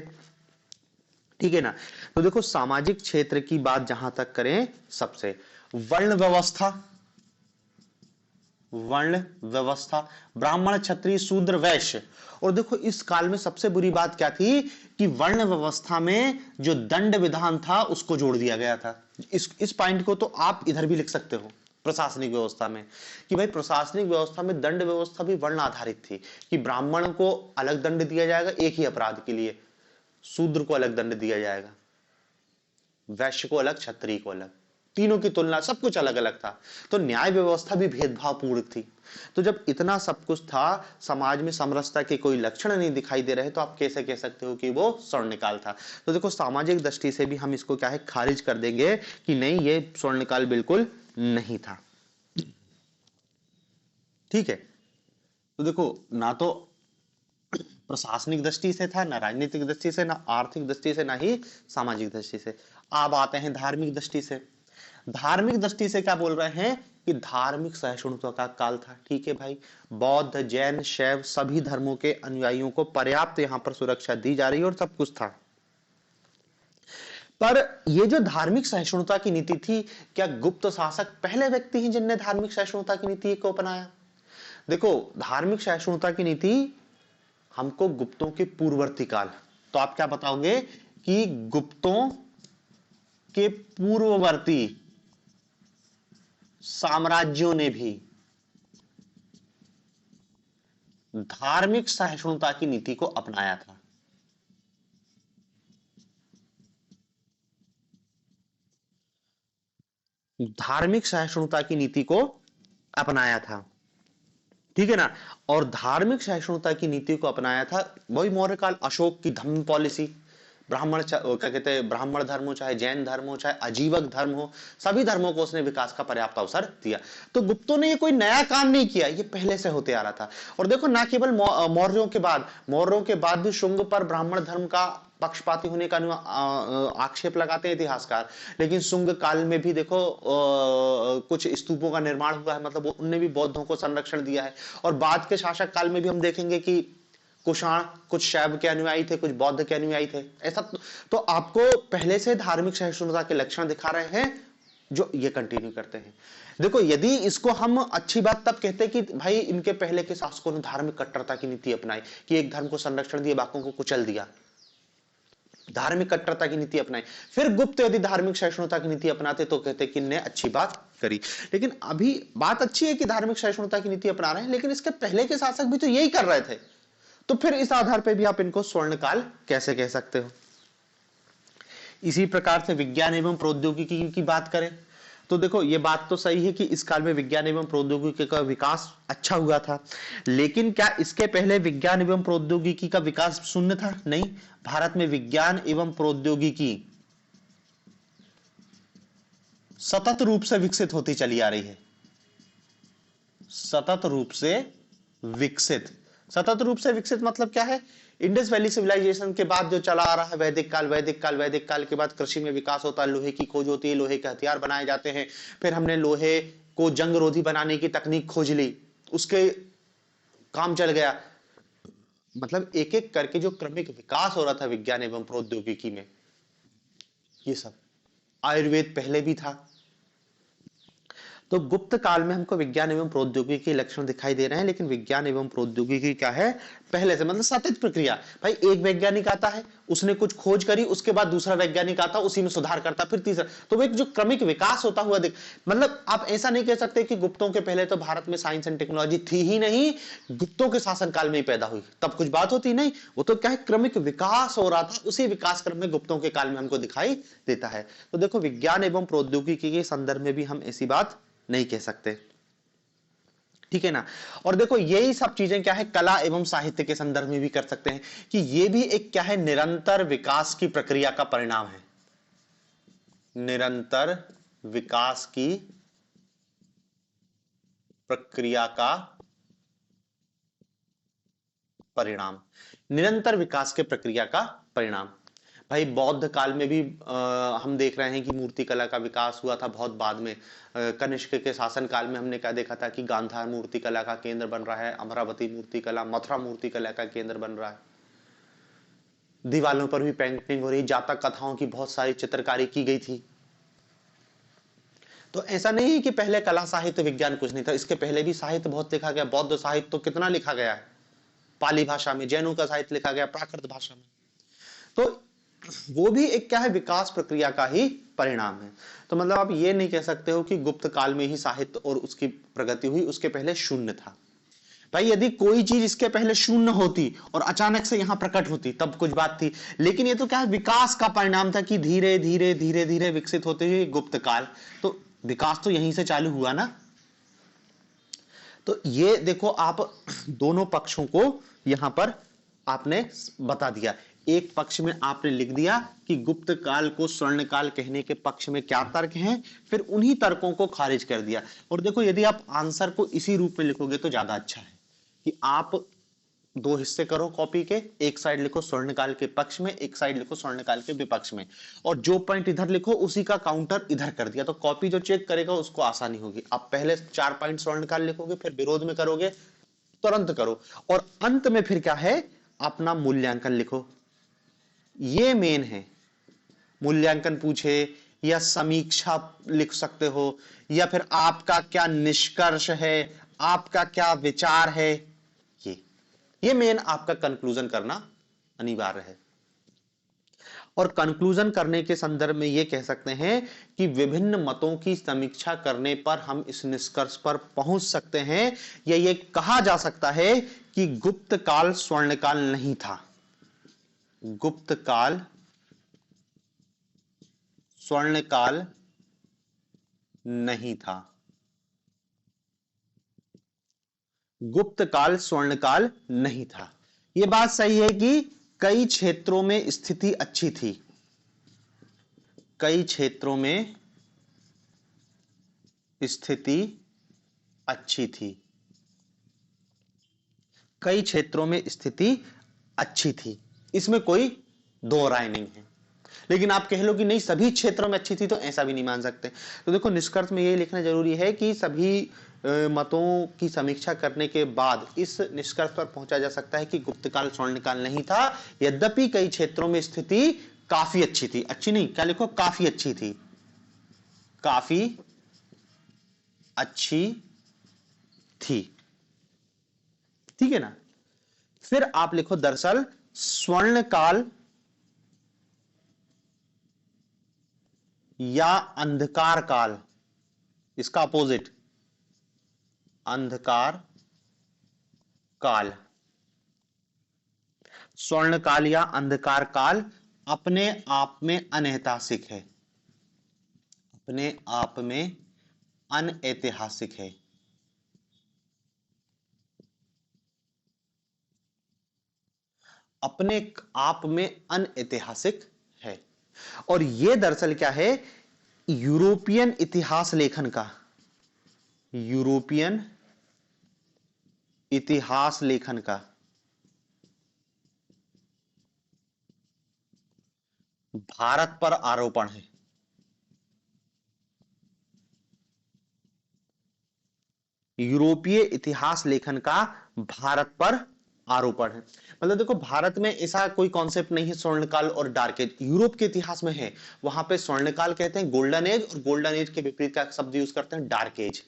ठीक है ना। तो देखो, सामाजिक क्षेत्र की बात जहां तक करें, सबसे वर्ण व्यवस्था, वर्ण व्यवस्था, ब्राह्मण, क्षत्रिय, शूद्र, वैश्य। और देखो, इस काल में सबसे बुरी बात क्या थी कि वर्ण व्यवस्था में जो दंड विधान था उसको जोड़ दिया गया था। इस पॉइंट को तो आप इधर भी लिख सकते हो प्रशासनिक व्यवस्था में, कि भाई प्रशासनिक व्यवस्था में दंड व्यवस्था भी वर्ण आधारित थी, कि ब्राह्मण को अलग दंड दिया जाएगा एक ही अपराध के लिए, शूद्र को अलग दंड दिया जाएगा, वैश्य को अलग, क्षत्रिय को अलग, तीनों की तुलना, सब कुछ अलग अलग था। तो न्याय व्यवस्था भी भेदभावपूर्ण थी। तो जब इतना सब कुछ था, समाज में समरसता के कोई लक्षण नहीं दिखाई दे रहे, तो आप कैसे कह सकते हो कि वो स्वर्णकाल था? तो देखो, सामाजिक दृष्टि से भी हम इसको क्या है, खारिज कर देंगे कि नहीं, ये स्वर्णकाल बिल्कुल नहीं था। ठीक है। तो देखो, ना तो प्रशासनिक दृष्टि से था, ना राजनीतिक दृष्टि से, ना आर्थिक दृष्टि से, ना ही सामाजिक दृष्टि से। अब आते हैं धार्मिक दृष्टि से। धार्मिक दृष्टि से क्या बोल रहे हैं कि धार्मिक सहिष्णुता का काल था। ठीक है भाई, बौद्ध, जैन, शैव सभी धर्मों के अनुयायियों को पर्याप्त यहां पर सुरक्षा दी जा रही है और सब कुछ था। पर ये जो धार्मिक सहिष्णुता की नीति थी, क्या गुप्त शासक पहले व्यक्ति हैं जिनने धार्मिक सहिष्णुता की नीति को अपनाया? देखो, धार्मिक सहिष्णुता की नीति हमको गुप्तों के पूर्ववर्ती काल, तो आप क्या बताओगे कि गुप्तों के पूर्ववर्ती साम्राज्यों ने भी धार्मिक सहिष्णुता की नीति को अपनाया था। धार्मिक सहिष्णुता की नीति को अपनाया था। ठीक है ना। और धार्मिक सहिष्णुता की नीति को अपनाया था वही मौर्य काल, अशोक की धम्म पॉलिसी। ब्राह्मण, क्या कहते हैं, ब्राह्मण धर्म हो चाहे जैन धर्म हो चाहे अजीवक धर्म हो, सभी धर्मों को उसने विकास का पर्याप्त अवसर दिया। तो गुप्तों ने ये कोई नया काम नहीं किया, ये पहले से होते आ रहा था। और देखो, ना केवल मौर्यों के बाद भी शुंग पर ब्राह्मण धर्म का पक्षपाती होने का आक्षेप लगाते हैं इतिहासकार, लेकिन शुंग काल में भी देखो कुछ स्तूपों का निर्माण हुआ है, मतलब उनने भी बौद्धों को संरक्षण दिया है। और बाद के शासक काल में भी हम देखेंगे कि कुषाण कुछ शैव के अनुयायी थे, कुछ बौद्ध के अनुयायी थे, ऐसा। तो आपको पहले से धार्मिक सहिष्णुता के लक्षण दिखा रहे हैं जो ये कंटिन्यू करते हैं। देखो, यदि इसको हम अच्छी बात तब कहते हैं कि भाई इनके पहले के शासकों ने धार्मिक कट्टरता की नीति अपनाई, कि एक धर्म को संरक्षण दिया, बाकियों को कुचल दिया, धार्मिक कट्टरता की नीति अपनाई। फिर गुप्त यदि धार्मिक सहिष्णुता की नीति अपनाते तो कहते कि इनने अच्छी बात करी। लेकिन अभी बात अच्छी है कि धार्मिक सहिष्णुता की नीति अपना रहे हैं, लेकिन इसके पहले के शासक भी तो यही कर रहे थे। तो फिर इस आधार पर भी आप इनको स्वर्णकाल कैसे कह सकते हो? इसी प्रकार से विज्ञान एवं प्रौद्योगिकी की बात करें तो देखो, ये बात तो सही है कि इस काल में विज्ञान एवं प्रौद्योगिकी का विकास अच्छा हुआ था, लेकिन क्या इसके पहले विज्ञान एवं प्रौद्योगिकी का विकास शून्य था? नहीं, भारत में विज्ञान एवं प्रौद्योगिकी सतत रूप से विकसित होती चली आ रही है। सतत रूप से विकसित, सतत रूप से विकसित मतलब क्या है? इंडस वैली सिविलाइजेशन के बाद जो चला आ रहा है वैदिक काल के बाद कृषि में विकास होता है, लोहे की खोज होती है, लोहे के हथियार बनाए जाते हैं, फिर हमने लोहे को जंग रोधी बनाने की तकनीक खोज ली, उसके काम चल गया। मतलब एक एक करके जो क्रमिक विकास हो रहा था विज्ञान एवं प्रौद्योगिकी में, ये सब। आयुर्वेद पहले भी था। तो गुप्त काल में हमको विज्ञान एवं प्रौद्योगिकी के लक्षण दिखाई दे रहे हैं, लेकिन विज्ञान एवं प्रौद्योगिकी क्या है? पहले से, मतलब सतत प्रक्रिया। भाई एक वैज्ञानिक आता है, उसने कुछ खोज करी, उसके बाद दूसरा वैज्ञानिक आता, उसी में सुधार करता, फिर तीसरा, तो वो एक जो क्रमिक विकास होता हुआ देख, मतलब आप ऐसा नहीं कह सकते कि गुप्तों के पहले तो भारत में साइंस एंड टेक्नोलॉजी थी ही नहीं, गुप्तों के शासनकाल में ही पैदा हुई, तब कुछ बात होती नहीं। वो तो क्या है, क्रमिक विकास हो रहा था, उसी विकास क्रम में गुप्तों के काल में हमको दिखाई देता है। तो देखो विज्ञान एवं प्रौद्योगिकी के संदर्भ में भी हम ऐसी बात नहीं कह सकते, ठीक है ना। और देखो यही सब चीजें क्या है, कला एवं साहित्य के संदर्भ में भी कर सकते हैं कि ये भी एक क्या है, निरंतर विकास की प्रक्रिया का परिणाम है, निरंतर विकास की प्रक्रिया का परिणाम, निरंतर विकास के प्रक्रिया का परिणाम। भाई बौद्ध काल में भी हम देख रहे हैं कि मूर्ति कला का विकास हुआ था बहुत बाद में। कनिष्क के शासन काल में हमने क्या देखा था कि गांधार मूर्ति कला का केंद्र बन रहा है, अमरावती मूर्ति कला, मथुरा मूर्ति कला का केंद्र बन रहा है, दीवालों पर भी पेंटिंग हो रही, जातक कथाओं की बहुत सारी चित्रकारी की गई थी। तो ऐसा नहीं है कि पहले कला साहित्य विज्ञान कुछ नहीं था, इसके पहले भी साहित्य बहुत लिखा गया। बौद्ध साहित्य तो कितना लिखा गया है पाली भाषा में, जैनों का साहित्य लिखा गया प्राकृत भाषा में। तो वो भी एक क्या है, विकास प्रक्रिया का ही परिणाम है। तो मतलब आप ये नहीं कह सकते हो कि गुप्त काल में ही साहित्य और उसकी प्रगति हुई, उसके पहले शून्य था। भाई यदि कोई चीज इसके पहले शून्य होती और अचानक से यहां प्रकट होती तब कुछ बात थी, लेकिन ये तो क्या है, विकास का परिणाम था कि धीरे धीरे धीरे धीरे विकसित होते हुए गुप्त काल, तो विकास तो यहीं से चालू हुआ ना। तो ये देखो आप दोनों पक्षों को यहां पर आपने बता दिया। एक पक्ष में आपने लिख दिया कि गुप्त काल को स्वर्ण काल कहने के पक्ष में क्या तर्क हैं, फिर उन्हीं तर्कों को खारिज कर दिया। और देखो यदि आप आंसर को इसी रूप में लिखोगे तो ज्यादा अच्छा है कि आप दो हिस्से करो कॉपी के, एक साइड लिखो स्वर्णकाल के पक्ष में, एक साइड लिखो स्वर्णकाल के विपक्ष में, और जो पॉइंट इधर लिखो उसी का काउंटर इधर कर दिया, तो कॉपी जो चेक करेगा उसको आसानी होगी। आप पहले 4 पॉइंट स्वर्णकाल लिखोगे, फिर विरोध में करोगे, तुरंत करो, और अंत में फिर क्या है, अपना मूल्यांकन लिखो। ये मेन है, मूल्यांकन पूछे या समीक्षा लिख सकते हो, या फिर आपका क्या निष्कर्ष है, आपका क्या विचार है, ये मेन आपका कंक्लूजन करना अनिवार्य है। और कंक्लूजन करने के संदर्भ में ये कह सकते हैं कि विभिन्न मतों की समीक्षा करने पर हम इस निष्कर्ष पर पहुंच सकते हैं, या ये कहा जा सकता है कि गुप्त काल स्वर्णकाल नहीं था, गुप्त काल स्वर्णकाल नहीं था, गुप्त काल स्वर्णकाल नहीं था। यह बात सही है कि कई क्षेत्रों में स्थिति अच्छी थी, कई क्षेत्रों में स्थिति अच्छी थी, कई क्षेत्रों में स्थिति अच्छी थी, इसमें कोई दो राय नहीं है। लेकिन आप कह लो कि नहीं सभी क्षेत्रों में अच्छी थी, तो ऐसा भी नहीं मान सकते। तो देखो निष्कर्ष में ये लिखना जरूरी है कि सभी मतों की समीक्षा करने के बाद इस निष्कर्ष पर पहुंचा जा सकता है कि गुप्त काल स्वर्णकाल नहीं था, यद्यपि कई क्षेत्रों में स्थिति काफी अच्छी थी, अच्छी नहीं, क्या लिखो, काफी अच्छी थी, काफी अच्छी थी, ठीक है ना। फिर आप लिखो दरअसल स्वर्णकाल या अंधकार काल, इसका अपोजिट अंधकार काल, स्वर्ण काल या अंधकार काल अपने आप में अनैतिहासिक है, अपने आप में अनैतिहासिक है, अपने आप में अनैतिहासिक है। और यह दरअसल क्या है, यूरोपियन इतिहास लेखन का, यूरोपियन इतिहास लेखन का भारत पर आरोपण है, यूरोपीय इतिहास लेखन का भारत पर आरोपण है। मतलब देखो भारत में ऐसा कोई कॉन्सेप्ट नहीं है स्वर्णकाल और डार्क एज, यूरोप के इतिहास में है, वहां पे स्वर्णकाल कहते हैं गोल्डन एज, और गोल्डन एज के विपरीत का शब्द यूज करते हैं डार्क एज।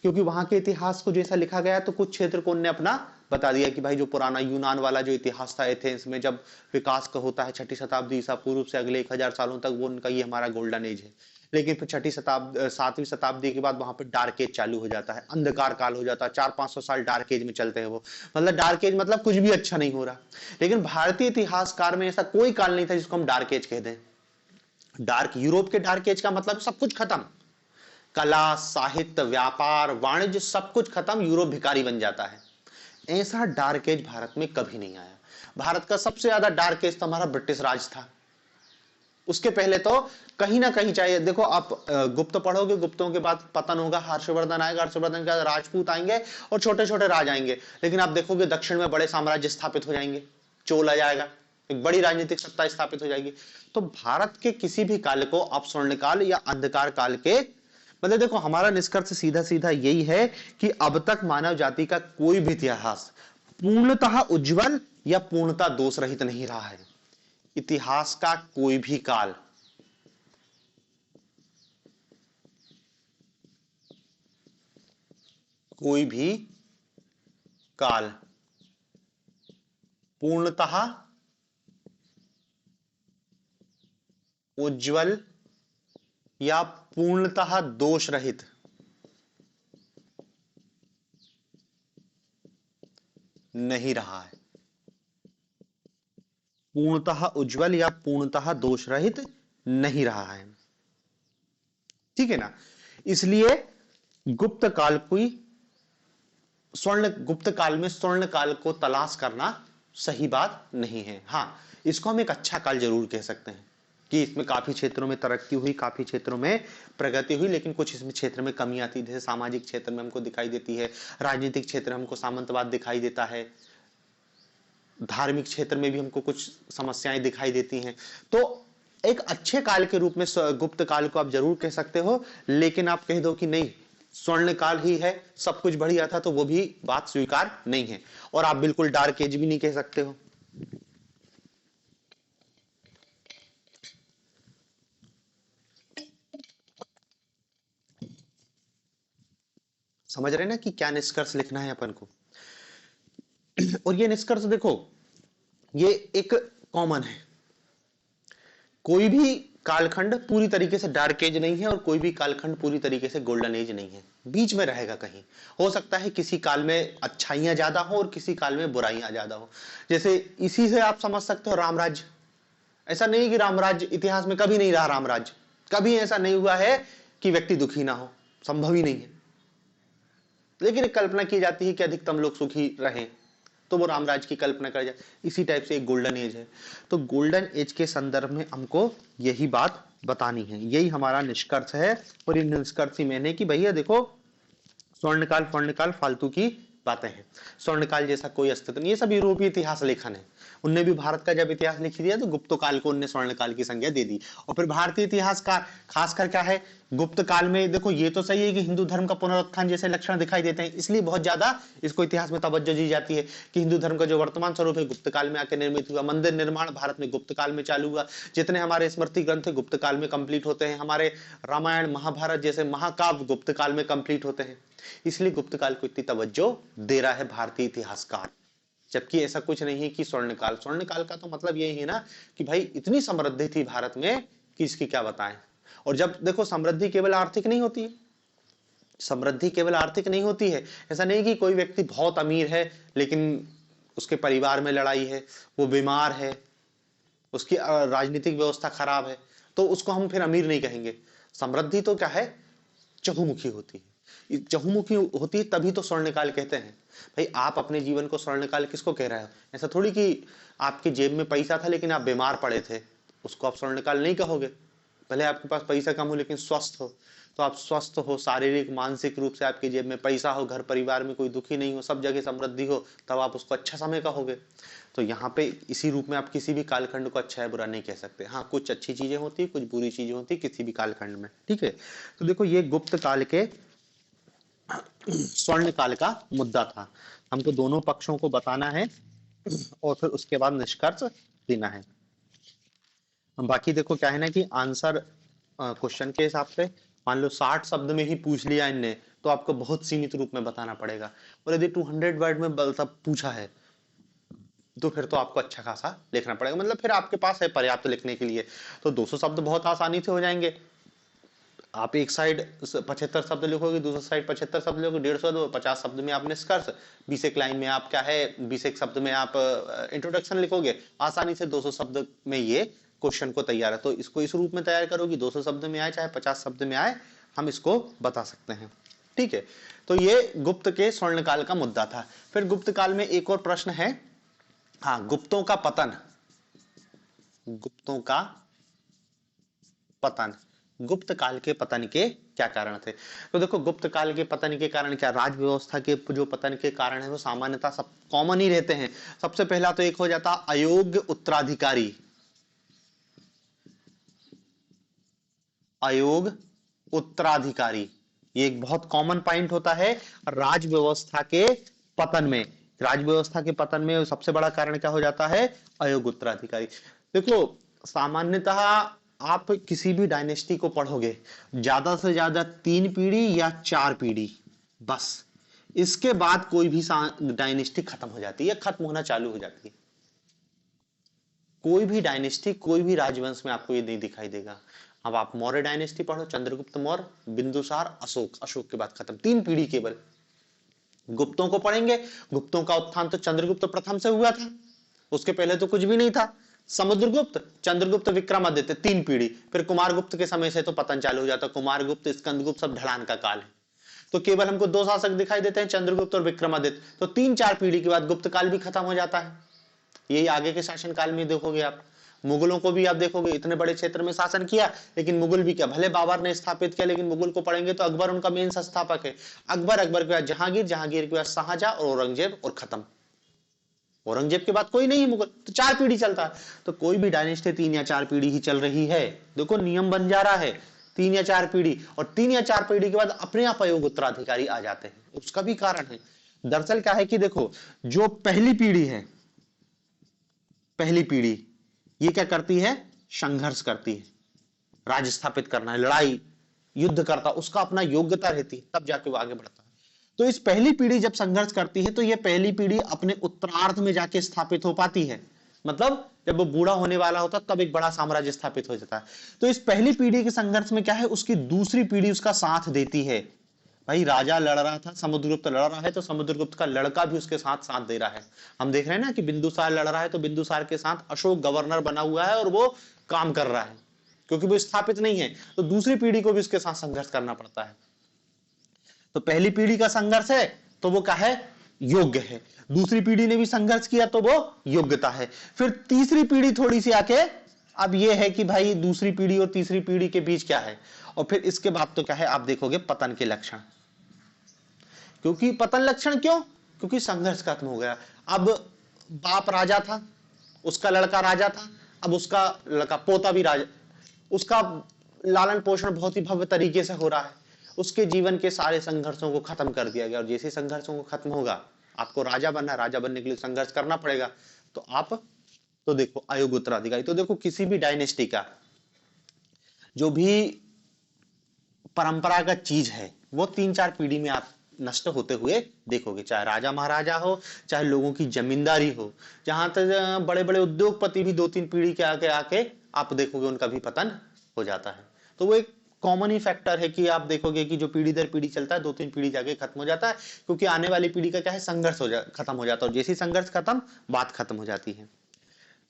क्योंकि वहां के इतिहास को जैसा लिखा गया है तो कुछ क्षेत्र को उनने अपना बता दिया कि भाई जो पुराना यूनान वाला जो इतिहास था एथेंस में जब विकास का होता है 6ठी शताब्दी ईसा पूर्व से अगले 1000 सालों तक, वो उनका ये हमारा गोल्डन एज है। लेकिन फिर 7वीं शताब्दी के बाद वहां पर डार्क एज चालू हो जाता है, अंधकार काल हो जाता है, 400-500 साल डार्क एज में चलते हैं वो। मतलब डार्क एज मतलब कुछ भी अच्छा नहीं हो रहा। लेकिन भारतीय इतिहासकार में ऐसा कोई काल नहीं था जिसको हम डार्क एज कह दें। डार्क यूरोप के डार्क एज का मतलब सब कुछ खत्म, कला, साहित्य, व्यापार, वाणिज्य सब कुछ खत्म, यूरोप भिखारी बन जाता है। ऐसा डार्क एज भारत में कभी नहीं आया। भारत का सबसे ज्यादा डार्क एज तो हमारा ब्रिटिश राज था। उसके पहले तो कहीं ना कहीं चाहिए, देखो आप गुप्त पढ़ोगे, गुप्तों के बाद पतन होगा, हर्षवर्धन आएगा, हर्षवर्धन के बाद राजपूत आएंगे और छोटे छोटे राज आएंगे। लेकिन आप देखोगे दक्षिण में बड़े साम्राज्य स्थापित हो जाएंगे, चोल आ जाएगा, एक बड़ी राजनीतिक सत्ता स्थापित हो जाएगी। तो भारत के किसी भी काल को आप स्वर्णकाल या अंधकार काल के, मतलब देखो हमारा निष्कर्ष सीधा सीधा यही है कि अब तक मानव जाति का कोई भी इतिहास पूर्णतः उज्जवल या पूर्णतः दोष रहित नहीं रहा है। इतिहास का कोई भी काल कोई भी काल पूर्णतः उज्जवल या पूर्णतः दोष रहित नहीं रहा है। पूर्णतः उज्जवल या पूर्णतः दोष रहित नहीं रहा है, ठीक है ना। इसलिए गुप्त काल गुप्त काल में स्वर्ण काल को तलाश करना सही बात नहीं है। हाँ, इसको हम एक अच्छा काल जरूर कह सकते हैं कि इसमें काफी क्षेत्रों में तरक्की हुई, काफी क्षेत्रों में प्रगति हुई, लेकिन कुछ इसमें क्षेत्र में कमी आती है। जैसे सामाजिक क्षेत्र में हमको दिखाई देती है, राजनीतिक क्षेत्र में हमको सामंतवाद दिखाई देता है, धार्मिक क्षेत्र में भी हमको कुछ समस्याएं दिखाई देती हैं। तो एक अच्छे काल के रूप में गुप्त काल को आप जरूर कह सकते हो, लेकिन आप कह दो कि नहीं स्वर्ण काल ही है, सब कुछ बढ़िया था, तो वो भी बात स्वीकार नहीं है। और आप बिल्कुल डार्क एज भी नहीं कह सकते हो। समझ रहे ना कि क्या निष्कर्ष लिखना है अपन को। और ये निष्कर्ष देखो, ये एक कॉमन है, कोई भी कालखंड पूरी तरीके से डार्क एज नहीं है और कोई भी कालखंड पूरी तरीके से गोल्डन एज नहीं है, बीच में रहेगा कहीं। हो सकता है किसी काल में अच्छाइयां ज्यादा हो और किसी काल में बुराइयां ज्यादा हो। जैसे इसी से आप समझ सकते हो रामराज्य। ऐसा नहीं कि रामराज्य इतिहास में कभी नहीं रहा, रामराज्य कभी ऐसा नहीं हुआ है कि व्यक्ति दुखी ना हो, संभव ही नहीं है। लेकिन एक कल्पना की जाती है कि अधिकतम लोग सुखी रहें, तो वो रामराज की कल्पना कर जाए। इसी टाइप से एक गोल्डन एज है। तो गोल्डन एज के संदर्भ में हमको यही बात बतानी है, यही हमारा निष्कर्ष है। और ये निष्कर्ष ही मैंने कि भैया देखो स्वर्णकाल फालतू की बातें हैं, स्वर्णकाल जैसा कोई अस्तित्व नहीं। ये सब यूरोपीय इतिहास लेखन है। उनने भी भारत का जब इतिहास लिख दिया तो गुप्त काल को उनने स्वर्णकाल की संज्ञा दे दी। और फिर भारतीय इतिहासकार खासकर क्या है, गुप्त काल में देखो ये तो सही है कि हिंदू धर्म का पुनरुत्थान जैसे लक्षण दिखाई देते हैं, इसलिए बहुत ज्यादा इसको इतिहास में तवज्जो दी जाती है कि हिंदू धर्म का जो वर्तमान स्वरूप है गुप्त काल में आकर निर्मित हुआ। मंदिर निर्माण भारत में गुप्त काल में चालू हुआ। जितने हमारे स्मृति ग्रंथ है गुप्त काल में कंप्लीट होते हैं। हमारे रामायण महाभारत जैसे महाकाव्य गुप्त काल में कंप्लीट होते हैं। इसलिए गुप्त काल को इतनी तवज्जो दे रहा है भारतीय इतिहासकार। जबकि ऐसा कुछ नहीं है कि स्वर्णकाल, स्वर्णकाल का तो मतलब यही है ना कि भाई इतनी समृद्धि थी भारत में कि इसकी क्या बताएं। और जब देखो समृद्धि केवल आर्थिक नहीं होती है, समृद्धि केवल आर्थिक नहीं होती है। ऐसा नहीं कि कोई व्यक्ति बहुत अमीर है लेकिन उसके परिवार में लड़ाई है, वो बीमार है, उसकी राजनीतिक व्यवस्था खराब है, तो उसको हम फिर अमीर नहीं कहेंगे। समृद्धि तो क्या है, चहुमुखी होती है। चहुमुखी होती है तभी तो स्वर्णकाल कहते हैं। भाई आप अपने जीवन को स्वर्णकाल किसको कह रहे हो? ऐसा थोड़ी कि आपकी जेब में पैसा था लेकिन आप बीमार पड़े थे, उसको आप स्वर्णकाल नहीं कहोगे। भले आपके पास पैसा कम हो लेकिन स्वस्थ हो, तो आप स्वस्थ हो, शारीरिक मानसिक रूप से आपकी जेब में पैसा हो, घर परिवार में कोई दुखी नहीं हो, सब जगह समृद्धि हो, तब आप उसको अच्छा समय कहोगे। तो यहाँ पे इसी रूप में आप किसी भी कालखंड को अच्छा है बुरा नहीं कह सकते। हाँ, कुछ अच्छी चीजें होती है, कुछ बुरी चीजें होती है किसी भी कालखंड में, ठीक है। तो देखो ये गुप्त काल के स्वर्ण काल का मुद्दा था। हमको दोनों पक्षों को बताना है और फिर उसके बाद निष्कर्ष देना है। बाकी देखो क्या है ना कि आंसर क्वेश्चन के हिसाब से मान लो 60 शब्द में ही पूछ लिया इनने, तो आपको बहुत सीमित रूप में बताना पड़ेगा। और यदि 200 वर्ड में सब पूछा है तो फिर तो आपको अच्छा खासा लिखना पड़ेगा, मतलब फिर आपके पास है पर्याप्त लिखने के लिए। तो 200 शब्द बहुत आसानी से हो जाएंगे। आप एक साइड 75 शब्द लिखोगे, दूसरी साइड 75 शब्द लिखोगे, 150 दो 50 शब्द में आप निष्कर्ष, 20 एक लाइन में आप क्या है 20 एक शब्द में आप इंट्रोडक्शन लिखोगे, आसानी से 200 शब्द में ये क्वेश्चन को तैयार है। तो इसको इस रूप में तैयार करोगे, 200 शब्द में आए चाहे 50 शब्द में आए, हम इसको बता सकते हैं। ठीक है, तो ये गुप्त के स्वर्ण काल का मुद्दा था। फिर गुप्त काल में एक और प्रश्न है, हाँ, गुप्तों का पतन। गुप्तों का पतन, गुप्त काल के पतन के क्या कारण थे? तो देखो, गुप्त काल के पतन के कारण क्या, राज व्यवस्था के जो पतन के कारण है वो सामान्यतः सब कॉमन ही रहते हैं। सबसे पहला तो एक हो जाता अयोग्य उत्तराधिकारी। अयोग्य उत्तराधिकारी, ये एक बहुत कॉमन पॉइंट होता है राज व्यवस्था के पतन में। राज व्यवस्था के पतन में सबसे बड़ा कारण क्या हो जाता है? अयोग्य उत्तराधिकारी। देखो, सामान्यतः आप किसी भी डायनेस्टी को पढ़ोगे, ज्यादा से ज्यादा 3 पीढ़ी या 4 पीढ़ी, बस इसके बाद कोई भी डायनेस्टी खत्म हो जाती है, खत्म होना चालू हो जाती है। कोई भी डायनेस्टी, कोई भी राजवंश में आपको ये नहीं दिखाई देगा। अब आप मौर्य डायनेस्टी पढ़ो, चंद्रगुप्त मौर्य, बिंदुसार, अशोक, अशोक के बाद खत्म, 3 पीढ़ी केवल। गुप्तों को पढ़ेंगे, गुप्तों का उत्थान तो चंद्रगुप्त प्रथम से हुआ था, उसके पहले तो कुछ भी नहीं था। समुद्रगुप्त, चंद्रगुप्त, विक्रमादित्य, 3 पीढ़ी। फिर कुमारगुप्त के समय से तो पतन चालू हो जाता, कुमारगुप्त, स्कंदगुप्त, सब ढलान का काल है। तो केवल हमको 2 शासक दिखाई देते हैं, चंद्रगुप्त और विक्रमादित्य। तो 3-4 पीढ़ी के बाद गुप्त काल भी खत्म हो जाता है। यही आगे के शासन काल में देखोगे आप, मुगलों को भी आप देखोगे, इतने बड़े क्षेत्र में शासन किया, लेकिन मुगल भी क्या, भले बाबर ने स्थापित किया, लेकिन मुगल को पढ़ेंगे तो अकबर उनका मेन संस्थापक है। अकबर, अकबर के बाद जहांगीर, जहांगीर के बाद शाहजहां और औरंगजेब, और खत्म। औरंगजेब के बाद कोई नहीं है मुगल, तो 4 पीढ़ी चलता है। तो कोई भी डायनेस्टी 3 या 4 पीढ़ी ही चल रही है। देखो, नियम बन जा रहा है 3 या 4 पीढ़ी, और 3 या 4 पीढ़ी के बाद अपने आप अयोग्य उत्तराधिकारी आ जाते हैं। उसका भी कारण है। दरअसल क्या है कि देखो, जो पहली पीढ़ी है, पहली पीढ़ी ये क्या करती है? संघर्ष करती है, राज स्थापित करना है, लड़ाई, युद्ध करता, उसका अपना योग्यता रहती है, तब जाके वो आगे बढ़ता है। तो इस पहली पीढ़ी जब संघर्ष करती है, तो ये पहली पीढ़ी अपने उत्तरार्ध में जाके स्थापित हो पाती है। मतलब जब वो बूढ़ा होने वाला होता तब एक बड़ा साम्राज्य स्थापित हो जाता है। तो इस पहली पीढ़ी के संघर्ष में क्या है, उसकी दूसरी पीढ़ी उसका साथ देती है। भाई, राजा लड़ रहा था, समुद्रगुप्त लड़ रहा है, तो समुद्रगुप्त का लड़का भी उसके साथ साथ दे रहा है। हम देख रहे हैं ना कि बिंदुसार लड़ रहा है, तो बिंदुसार के साथ अशोक गवर्नर बना हुआ है और वो काम कर रहा है, क्योंकि वो स्थापित नहीं है, तो दूसरी पीढ़ी को भी उसके साथ संघर्ष करना पड़ता है। तो पहली पीढ़ी का संघर्ष है तो वो क्या है? योग्य है। दूसरी पीढ़ी ने भी संघर्ष किया तो वो योग्यता है। फिर तीसरी पीढ़ी थोड़ी सी आके अब ये है कि भाई दूसरी पीढ़ी और तीसरी पीढ़ी के बीच क्या है, और फिर इसके बाद तो क्या है, आप देखोगे पतन के लक्षण। क्योंकि पतन लक्षण क्यों? क्योंकि संघर्ष खत्म हो गया। अब बाप राजा था, उसका लड़का राजा था, अब उसका लड़का पोता भी राजा, उसका लालन पोषण बहुत ही भव्य तरीके से हो रहा है, उसके जीवन के सारे संघर्षों को खत्म कर दिया गया। और जैसे संघर्षों को खत्म होगा, आपको राजा बनना है, राजा बनने के लिए संघर्ष करना पड़ेगा, तो आप तो देखो अयोग्य उत्तराधिकारी। तो देखो, किसी भी डायनेस्टी का जो भी परंपरागत चीज है वो 3-4 पीढ़ी में आप नष्ट होते हुए देखोगे, चाहे राजा महाराजा हो, चाहे लोगों की जमींदारी हो, जहां तक बड़े बड़े उद्योगपति भी 2-3 पीढ़ी के आगे आके आप देखोगे उनका भी पतन हो जाता है। तो वो एक कॉमन ही फैक्टर है कि आप देखोगे कि जो पीढ़ी दर पीढ़ी चलता है, 2-3 पीढ़ी जाके खत्म हो जाता है, क्योंकि आने वाली पीढ़ी का क्या है, संघर्ष खत्म हो जाता है, और जैसे संघर्ष खत्म, बात खत्म हो जाती है।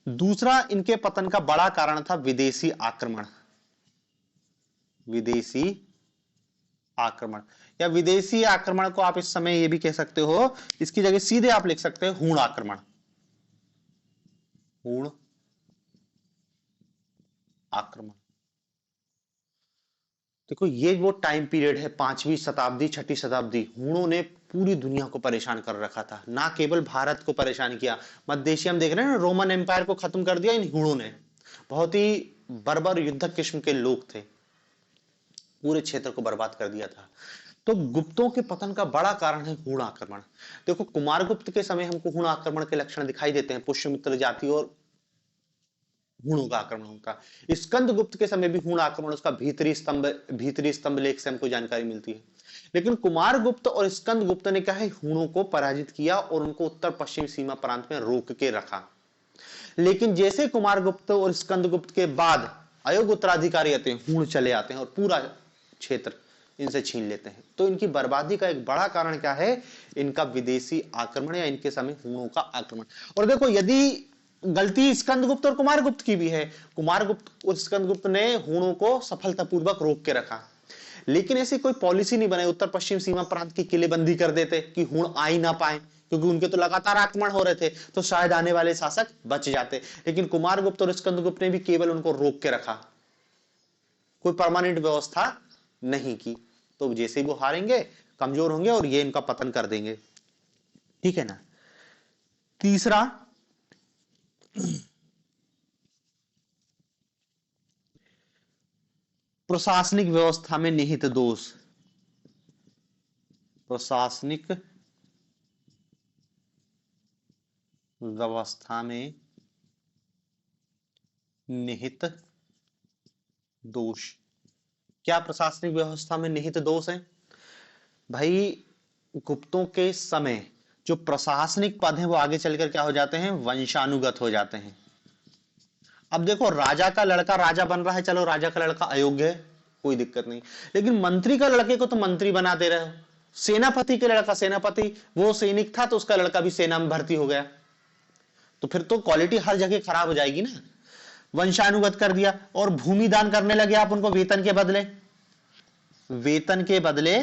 दूसरा इनके पतन का बड़ा कारण था विदेशी आक्रमण। विदेशी आक्रमण, या विदेशी आक्रमण को आप इस समय ये भी कह सकते हो, इसकी जगह सीधे आप लिख सकते हो हूण आक्रमण। हूण आक्रमण, देखो ये वो टाइम पीरियड है, 5वीं शताब्दी 6ठी शताब्दी। हूणों ने पूरी दुनिया को परेशान कर रखा था, ना केवल भारत को परेशान किया, मध्य एशिया में देख रहे हैं ना, रोमन एम्पायर को खत्म कर दिया इन हूणों ने। बहुत ही बर्बर युद्धक किस्म के लोग थे, पूरे क्षेत्र को बर्बाद कर दिया था। तो गुप्तों के पतन का बड़ा कारण है हूण आक्रमण। देखो, कुमारगुप्त के समय हमको हूण आक्रमण के लक्षण दिखाई देते हैं, पुष्यमित्र जाति और हूणों का आक्रमण होता है। स्कंदगुप्त के समय भी हूण आक्रमण, उसका भीतरी स्तंभ लेख से हमको जानकारी मिलती है। लेकिन कुमारगुप्त और स्कंदगुप्त ने क्या है, हूणों को पराजित किया और उनको उत्तर पश्चिम सीमा प्रांत में रोक के रखा। लेकिन जैसे कुमारगुप्त और स्कंदगुप्त के बाद अयोग्य उत्तराधिकारी आते हैं, हूण चले आते हैं और पूरा क्षेत्र इनसे छीन लेते हैं। तो इनकी बर्बादी का एक बड़ा कारण क्या है, इनका विदेशी आक्रमण या इनके समय हूणों का आक्रमण। और देखो, यदि गलती स्कंदगुप्त और कुमारगुप्त की भी है, कुमारगुप्त और स्कंदगुप्त ने हूणों को सफलतापूर्वक रोक के रखा, लेकिन ऐसी कोई पॉलिसी नहीं बनाई उत्तर पश्चिम सीमा प्रांत की किलेबंदी कर देते कि हूण आ ही ना पाए, क्योंकि उनके तो लगातार आक्रमण हो रहे थे, तो शायद आने वाले शासक बच जाते। लेकिन कुमारगुप्त और स्कंदगुप्त ने भी केवल उनको रोक के रखा, कोई परमानेंट व्यवस्था नहीं की। तो जैसे ही वो हारेंगे, कमजोर होंगे और ये इनका पतन कर देंगे। ठीक है ना। तीसरा, प्रशासनिक व्यवस्था में निहित दोष। प्रशासनिक व्यवस्था में निहित दोष। क्या प्रशासनिक व्यवस्था में निहित दोष है भाई? गुप्तों के समय जो प्रशासनिक पद हैं वो आगे चलकर क्या हो जाते हैं, वंशानुगत हो जाते हैं। अब देखो, राजा का लड़का राजा बन रहा है, चलो राजा का लड़का अयोग्य है, कोई दिक्कत नहीं, लेकिन मंत्री का लड़के को तो मंत्री बना दे रहे हो। सेनापति के लड़का सेनापति, वो सैनिक था तो उसका लड़का भी सेना में भर्ती हो गया, तो फिर तो क्वालिटी हर जगह खराब हो जाएगी ना। वंशानुगत कर दिया। और भूमि दान करने लगे आप उनको वेतन के बदले, वेतन के बदले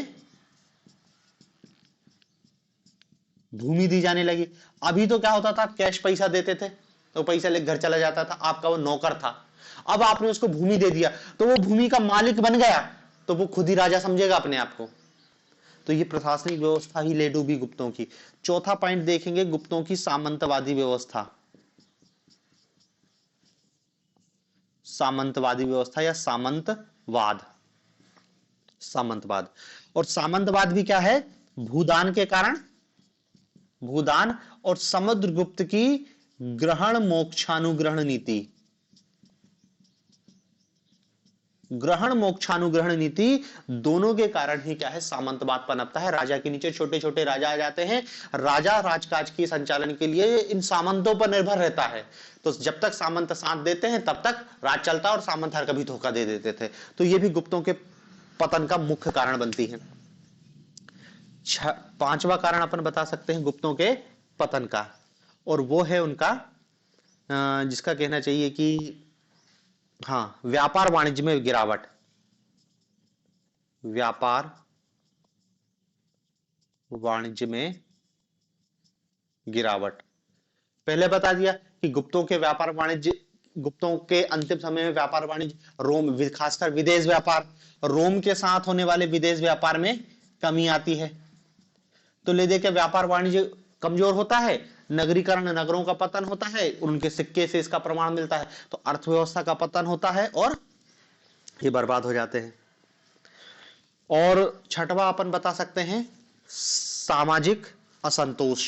भूमि दी जाने लगी। अभी तो क्या होता था, कैश पैसा देते थे तो पैसा लेकर घर चला जाता था, आपका वो नौकर था। अब आपने उसको भूमि दे दिया तो वो भूमि का मालिक बन गया, तो वो खुद ही राजा समझेगा अपने आप को। तो ये प्रशासनिक व्यवस्था ही ले डूबी गुप्तों की। चौथा पॉइंट देखेंगे, गुप्तों की सामंतवादी व्यवस्था। सामंतवादी व्यवस्था या सामंतवाद। सामंतवाद और सामंतवाद भी क्या है, भूदान के कारण, भूदान और समुद्रगुप्त की ग्रहण मोक्षानुग्रहण नीति। ग्रहण मोक्षानुग्रहण नीति दोनों के कारण ही क्या है, सामंतवाद पनपता है। राजा के नीचे छोटे छोटे राजा आ जाते हैं, राजा राजकाज के संचालन के लिए इन सामंतों पर निर्भर रहता है। तो जब तक सामंत साथ देते हैं तब तक राज चलता है, और सामंत हर कभी धोखा दे देते थे। तो ये भी गुप्तों के पतन का मुख्य कारण बनती है। पांचवा कारण अपन बता सकते हैं गुप्तों के पतन का, और वो है उनका जिसका कहना चाहिए कि हाँ, व्यापार वाणिज्य में गिरावट। व्यापार वाणिज्य में गिरावट। पहले बता दिया कि गुप्तों के व्यापार वाणिज्य, गुप्तों के अंतिम समय में व्यापार वाणिज्य, रोम खासकर विदेश व्यापार, रोम के साथ होने वाले विदेश व्यापार में कमी आती है। तो ले दे के व्यापार वाणिज्य कमजोर होता है, नगरीकरण, नगरों का पतन होता है, उनके सिक्के से इसका प्रमाण मिलता है, तो अर्थव्यवस्था का पतन होता है और ये बर्बाद हो जाते हैं। और छठवां अपन बता सकते हैं सामाजिक असंतोष।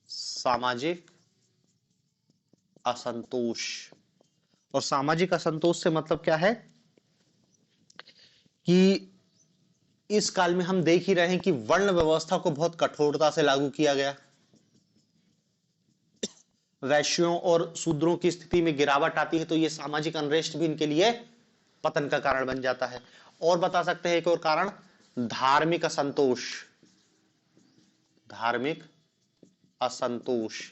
सामाजिक असंतोष। और सामाजिक असंतोष से मतलब क्या है कि इस काल में हम देख ही रहे हैं कि वर्ण व्यवस्था को बहुत कठोरता से लागू किया गया। वैश्यों और शूद्रों की स्थिति में गिरावट आती है, तो ये सामाजिक अनरेस्ट भी इनके लिए पतन का कारण बन जाता है। और बता सकते हैं एक और कारण, धार्मिक असंतोष। धार्मिक असंतोष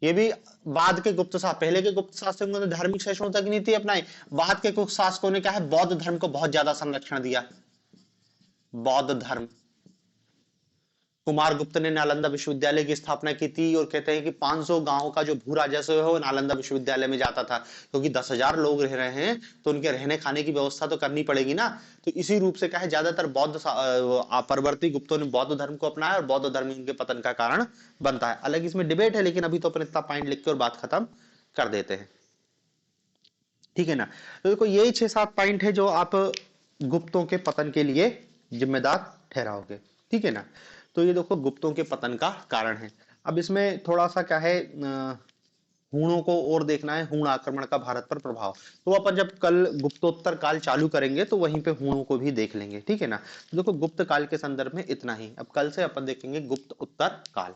ये भी बाद के गुप्त शासक, पहले के गुप्त शासकों ने धार्मिक सहिष्णुता की नीति अपनाई, बाद के कुछ शासकों ने क्या है, बौद्ध धर्म को बहुत ज्यादा संरक्षण दिया। बौद्ध धर्म, कुमारगुप्त ने नालंदा विश्वविद्यालय की स्थापना की थी, और कहते हैं कि 500 गांवों का जो भू राजस्व है वो नालंदा विश्वविद्यालय में जाता था, क्योंकि 10,000 लोग रह रहे हैं तो उनके रहने खाने की व्यवस्था तो करनी पड़ेगी ना। तो इसी रूप से क्या है, ज्यादातर बौद्ध परवर्ती गुप्तों ने बौद्ध धर्म को अपनाया, और बौद्ध धर्म उनके पतन का कारण बनता है। अलग इसमें डिबेट है, लेकिन अभी तो अपन इतना पॉइंट लिख के और बात खत्म कर देते हैं। ठीक है ना। तो देखो, यही 6-7 पॉइंट है जो आप गुप्तों के पतन के लिए जिम्मेदार ठहराओगे। ठीक है ना। तो ये देखो गुप्तों के पतन का कारण है। अब इसमें थोड़ा सा क्या है, हूणों को और देखना है, हूण आक्रमण का भारत पर प्रभाव। तो अपन जब कल गुप्तोत्तर काल चालू करेंगे तो वहीं पे हूणों को भी देख लेंगे, ठीक है ना। तो देखो गुप्त काल के संदर्भ में इतना ही, अब कल से अपन देखेंगे गुप्त उत्तर काल।